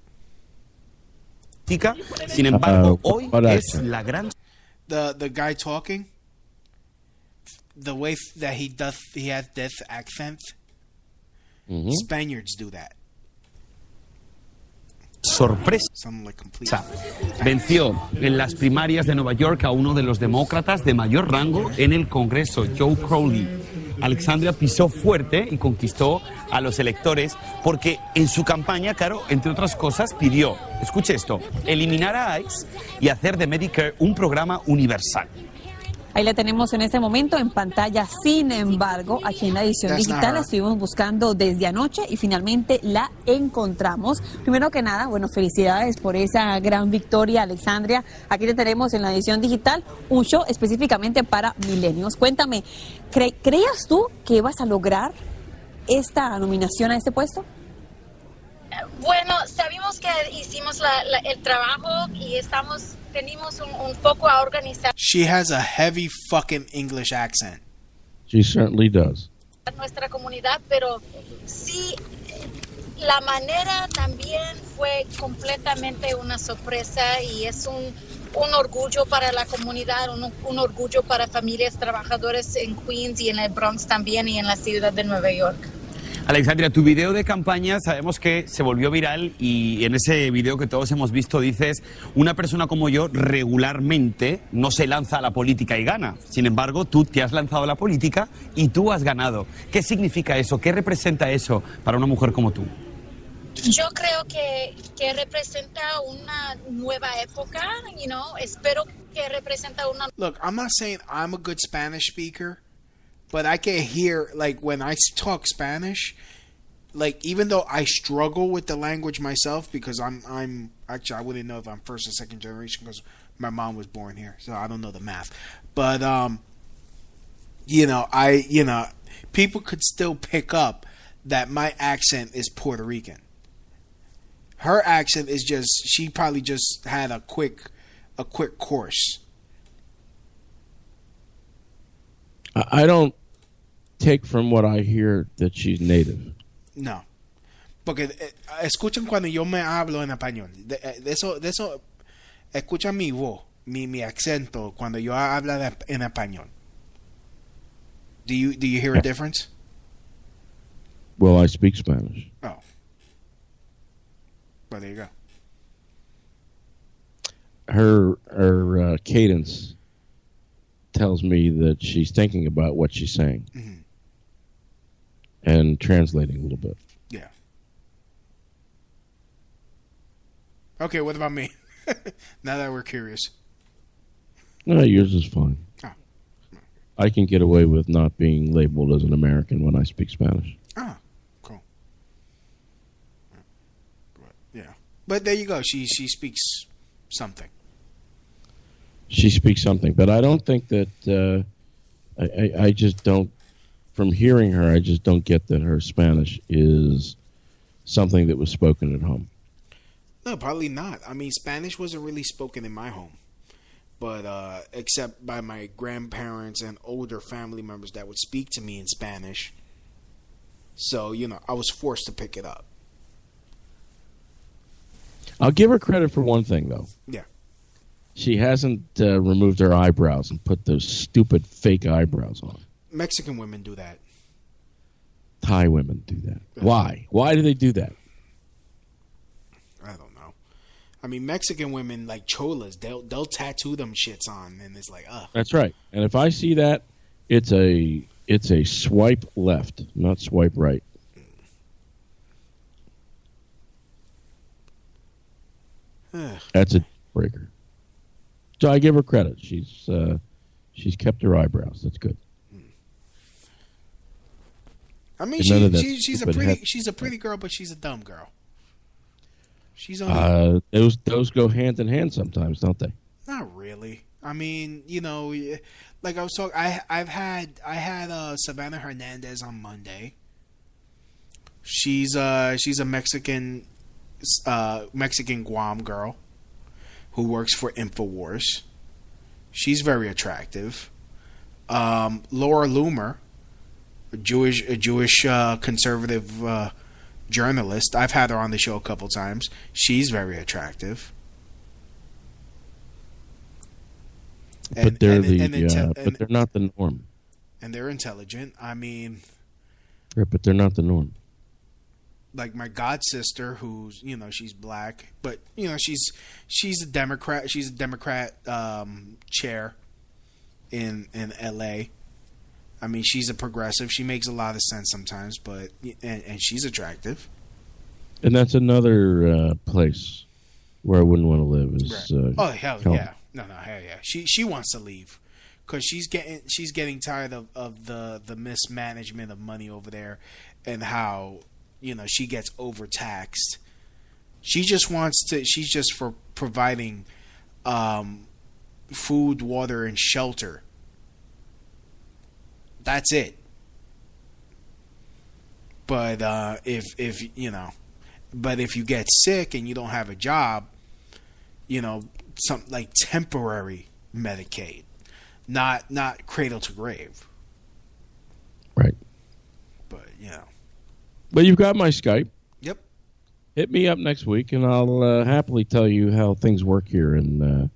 Sin embargo, hoy es la gran... The guy talking, the way that he has this accent. Mm-hmm. Spaniards do that. Sorpresa. Venció en las primarias de Nueva York a uno de los demócratas de mayor rango en el Congreso, Joe Crowley. Alexandria pisó fuerte y conquistó a los electores porque en su campaña, claro, entre otras cosas, pidió, escuche esto, eliminar a ICE y hacer de Medicare un programa universal. Ahí la tenemos en este momento en pantalla. Sin embargo, aquí en la edición digital la estuvimos buscando desde anoche y finalmente la encontramos. Primero que nada, bueno, felicidades por esa gran victoria, Alexandria. Aquí te tenemos en la edición digital un show específicamente para milenios. Cuéntame, ¿creías tú que vas a lograr esta nominación a este puesto? Bueno, sabemos que hicimos el trabajo y tenemos un poco a organizar. She has a heavy fucking English accent. She certainly does. Nuestra comunidad, pero sí, la manera también fue completamente una sorpresa y es un orgullo para la comunidad, un orgullo para familias trabajadoras en Queens y en el Bronx también y en la ciudad de Nueva York. Alexandria, tu video de campaña sabemos que se volvió viral y en ese video que todos hemos visto dices, una persona como yo regularmente no se lanza a la política y gana. Sin embargo, tú te has lanzado a la política y tú has ganado. ¿Qué significa eso? ¿Qué representa eso para una mujer como tú? Yo creo que representa una nueva época, espero que representa una... Look, I'm not saying I'm a good Spanish speaker. But I can hear, like, when I talk Spanish, like, even though I struggle with the language myself, because I'm actually, I wouldn't know if I'm first or second generation because my mom was born here, so I don't know the math. But, people could still pick up that my accent is Puerto Rican. Her accent is just, she probably just had a quick course. I don't take from what I hear that she's native. No. Porque escuchan cuando yo me hablo en español. De eso escuchan mi voz, mi acento cuando yo hablo en español. Do you hear a difference? Well, I speak Spanish. Oh. Well, there you go. her cadence tells me that she's thinking about what she's saying and translating a little bit. Yeah. Okay, what about me? Now that we're curious. No, yours is fine. Oh. I can get away with not being labeled as an American when I speak Spanish. Ah, cool. Yeah. But there you go. She speaks something. She speaks something, but I don't think that I just don't. From hearing her, I just don't get that her Spanish is something that was spoken at home. No, probably not. I mean, Spanish wasn't really spoken in my home, but except by my grandparents and older family members that would speak to me in Spanish. So, I was forced to pick it up. I'll give her credit for one thing, though. Yeah. She hasn't removed her eyebrows and put those stupid fake eyebrows on. Mexican women do that. Thai women do that. Why? Why do they do that? I don't know. I mean, Mexican women, like cholas, they'll tattoo them shits on, and it's like, ugh. That's right. And if I see that, it's a swipe left, not swipe right. That's a breaker. So I give her credit. She's kept her eyebrows. That's good. I mean, she's a pretty girl, but she's a dumb girl. She's only those go hand in hand sometimes, don't they? Not really. I mean, like I was talking. I had Savannah Hernandez on Monday. She's a Mexican Guam girl who works for InfoWars. She's very attractive. Laura Loomer, a Jewish conservative journalist. I've had her on the show a couple times. She's very attractive. But they're not the norm. And they're intelligent. I mean, yeah, but they're not the norm. Like my god sister, who's she's black, but she's a Democrat. She's a Democrat chair in L.A. I mean, she's a progressive. She makes a lot of sense sometimes, but and she's attractive. And that's another place where I wouldn't want to live. Is right. Oh hell yeah, no hell yeah. She wants to leave because she's getting tired of the mismanagement of money over there and how she gets overtaxed. She's just for providing food, water, and shelter. That's it. But if you get sick and you don't have a job, something like temporary Medicaid, not cradle to grave. Right. But But you've got my Skype. Yep. Hit me up next week, and I'll happily tell you how things work here in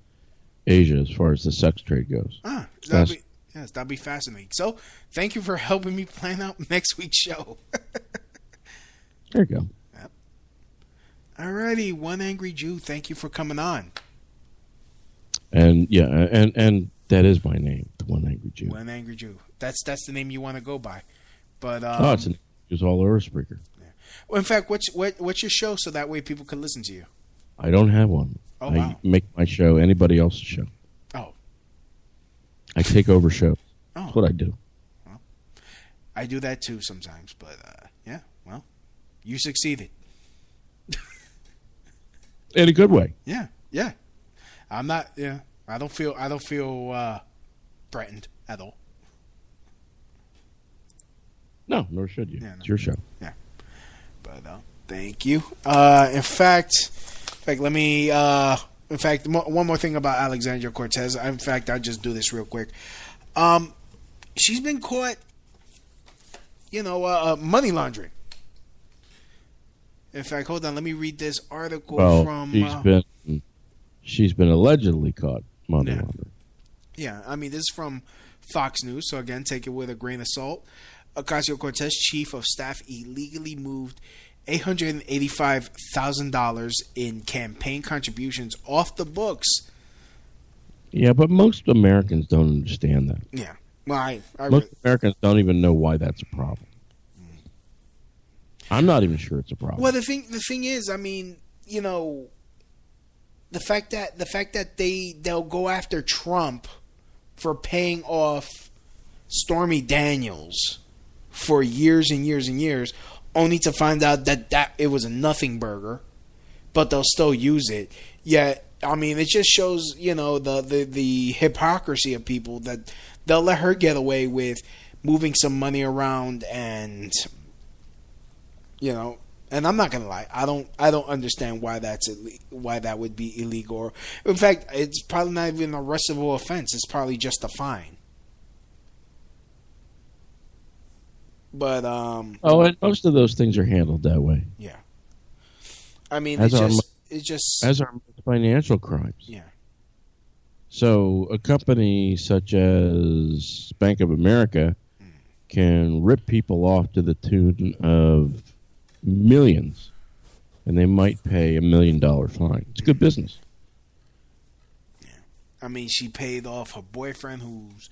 Asia as far as the sex trade goes. That'd be fascinating. So, thank you for helping me plan out next week's show. There you go. Yep. Alrighty, One Angry Jew. Thank you for coming on. And and that is my name, the One Angry Jew. One Angry Jew. That's the name you want to go by. But it's an it's all over Spreaker. Yeah. Well, in fact, what's your show so that way people can listen to you? I don't have one. Oh, I wow. make my show anybody else's show. Oh. I take over shows. Oh. That's what I do. Well, I do that too sometimes, but yeah. Well, you succeeded. In a good way. Yeah. Yeah. I'm not. Yeah. I don't feel threatened at all. No, nor should you. Yeah, It's your show. Yeah. But thank you. In fact, let me. In fact, one more thing about Alexandria Cortez. In fact, I'll just do this real quick. She's been caught, money laundering. In fact, hold on. Let me read this article from. She's been allegedly caught money laundering. Yeah, I mean, this is from Fox News. So again, take it with a grain of salt. Ocasio Cortez, chief of staff, illegally moved $885,000 in campaign contributions off the books Yeah, but most Americans don't understand that. Yeah. Well, most Americans don't even know why that's a problem. I'm not even sure it's a problem. Well, the thing is, I mean, you know, the fact that they'll go after Trump for paying off Stormy Daniels for years and years and years, only to find out that it was a nothing burger, but they'll still use it. Yet, I mean, it just shows, you know, the hypocrisy of people that they'll let her get away with moving some money around, and you know, and I'm not gonna lie, I don't understand why why that would be illegal. Or, in fact, it's probably not even a arrestable offense. It's probably just a fine. But and most of those things are handled that way. Yeah, I mean, as our financial crimes. Yeah. So a company such as Bank of America can rip people off to the tune of millions, and they might pay $1 million fine. It's good business. Yeah, I mean, she paid off her boyfriend, who's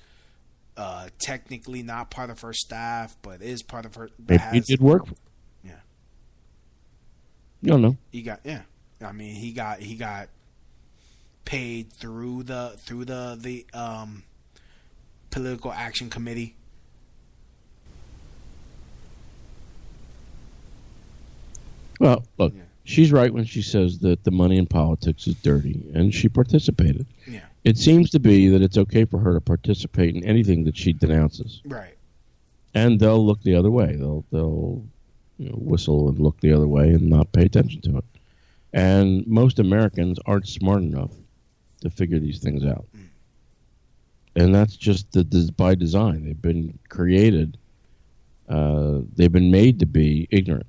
technically not part of her staff, but is part of her. Maybe he did work. Yeah, you don't know. He got I mean, he got paid through the Political Action Committee. Well, look, she's right when she says that the money in politics is dirty, and she participated. Yeah. It seems to be that it's okay for her to participate in anything that she denounces. Right. And they'll look the other way. They'll whistle and look the other way and not pay attention to it. And most Americans aren't smart enough to figure these things out. And that's just by design. They've been created. They've been made to be ignorant.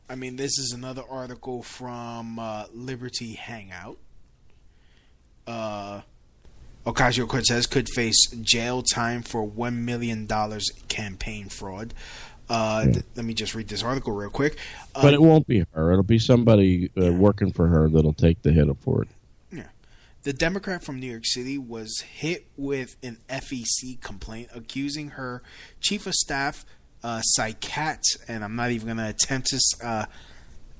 I mean, this is another article from Liberty Hangout. Ocasio Cortez could face jail time for $1 million campaign fraud. Let me just read this article real quick. But it won't be her. It'll be somebody working for her that'll take the hit for it. Yeah. The Democrat from New York City was hit with an FEC complaint accusing her chief of staff, Sycat, and I'm not even going to attempt to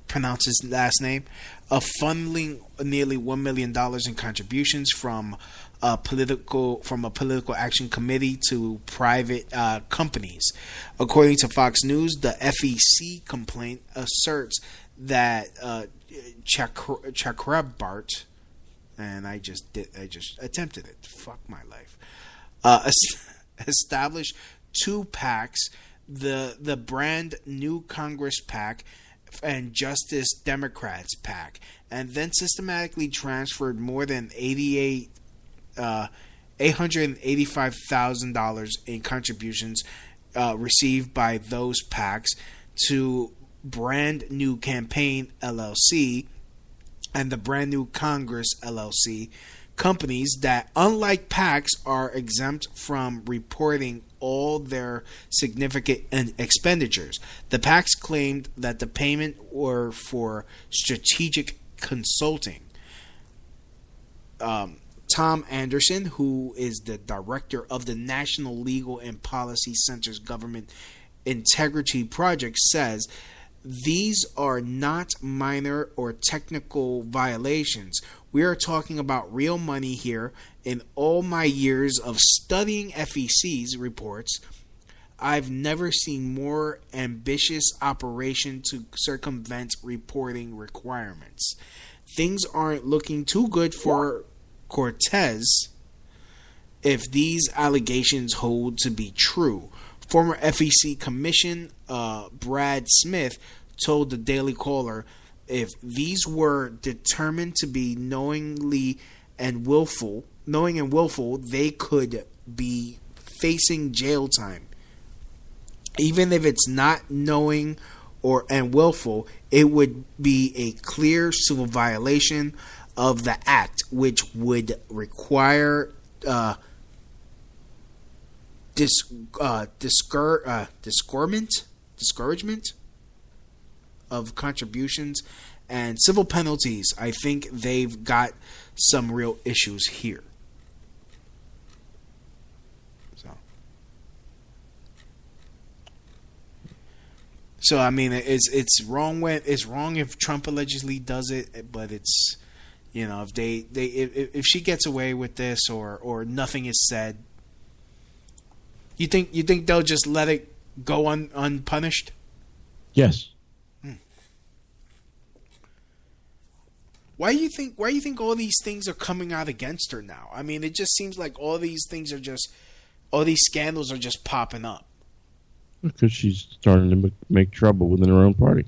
pronounce his last name, of funneling nearly $1 million in contributions from a political action committee to private companies. According to Fox News, the FEC complaint asserts that Chakrabarti, and I just attempted it. Fuck my life. Established two PACs, the Brand New Congress PAC and Justice Democrats PAC, and then systematically transferred more than $885,000 in contributions received by those PACs to Brand New Campaign LLC and the Brand New Congress LLC, companies that, unlike PACs, are exempt from reporting all their significant expenditures. The PACs claimed that the payment were for strategic consulting. Tom Anderson, who is the director of the National Legal and Policy Center's Government Integrity Project, says these are not minor or technical violations. We are talking about real money here. In all my years of studying FEC's reports, I've never seen more ambitious operation to circumvent reporting requirements. Things aren't looking too good for Cortez if these allegations hold to be true. Former FEC Commission Brad Smith told the Daily Caller, if these were determined to be knowing and willful, they could be facing jail time. Even if it's not knowing and willful, it would be a clear civil violation of the act, which would require discouragement of contributions And civil penalties, I think they've got some real issues here. So I mean, it's wrong if Trump allegedly does it, but it's, you know, if she gets away with this or nothing is said, you think they'll just let it go unpunished? Yes. Why do you think all these things are coming out against her now? I mean, it just seems like all these scandals are just popping up. Because she's starting to make trouble within her own party.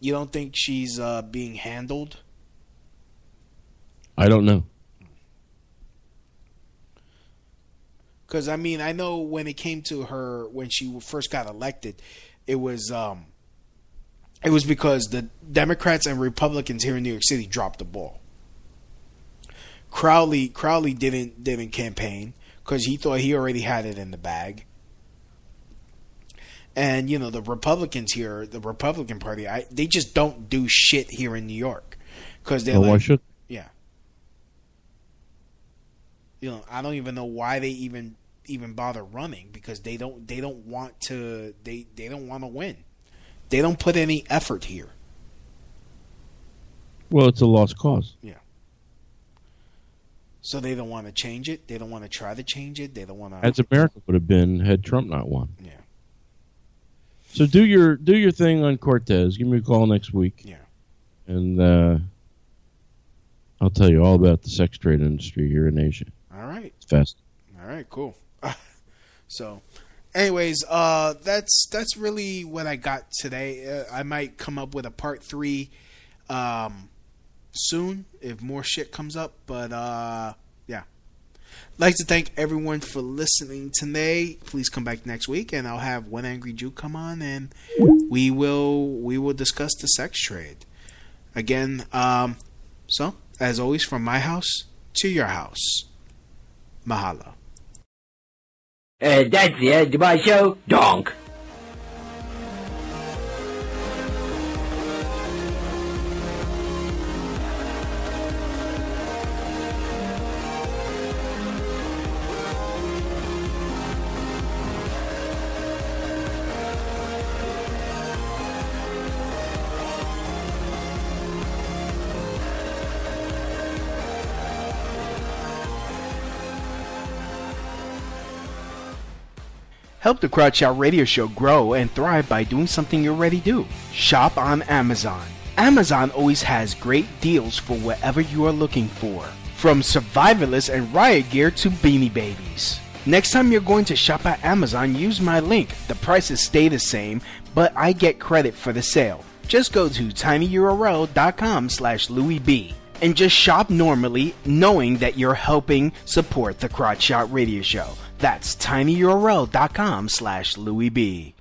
You don't think she's being handled? I don't know. Because, I mean, I know when it came to her, when she first got elected, it was because the Democrats and Republicans here in New York City dropped the ball. Crowley didn't campaign because he thought he already had it in the bag. And, you know, the Republicans here, the Republican Party, they just don't do shit here in New York. Because they're why should? Yeah. You know, I don't even know why they even bother running, because they don't want to win. They don't put any effort here. Well, it's a lost cause. Yeah. So they don't want to change it. They don't want to try to change it. They don't want to. As America would have been had Trump not won. Yeah. So do your thing on Cortez. Give me a call next week. Yeah. And I'll tell you all about the sex trade industry here in Asia. All right. It's fast. All right. Cool. So, anyways, that's really what I got today. I might come up with a part 3 soon if more shit comes up. But yeah. I'd like to thank everyone for listening today. Please come back next week, and I'll have One Angry Jew come on, and we will discuss the sex trade again. So, as always, from my house to your house, mahalo. That's the end of my show. Donk. Help the Crotch Out Radio Show grow and thrive by doing something you already do. Shop on Amazon. Amazon always has great deals for whatever you are looking for. From survivalists and riot gear to beanie babies. Next time you're going to shop at Amazon, use my link. The prices stay the same, but I get credit for the sale. Just go to tinyurl.com/LouisB and just shop normally, knowing that you're helping support the Crotch Shot Radio Show. That's tinyurl.com/LouisB.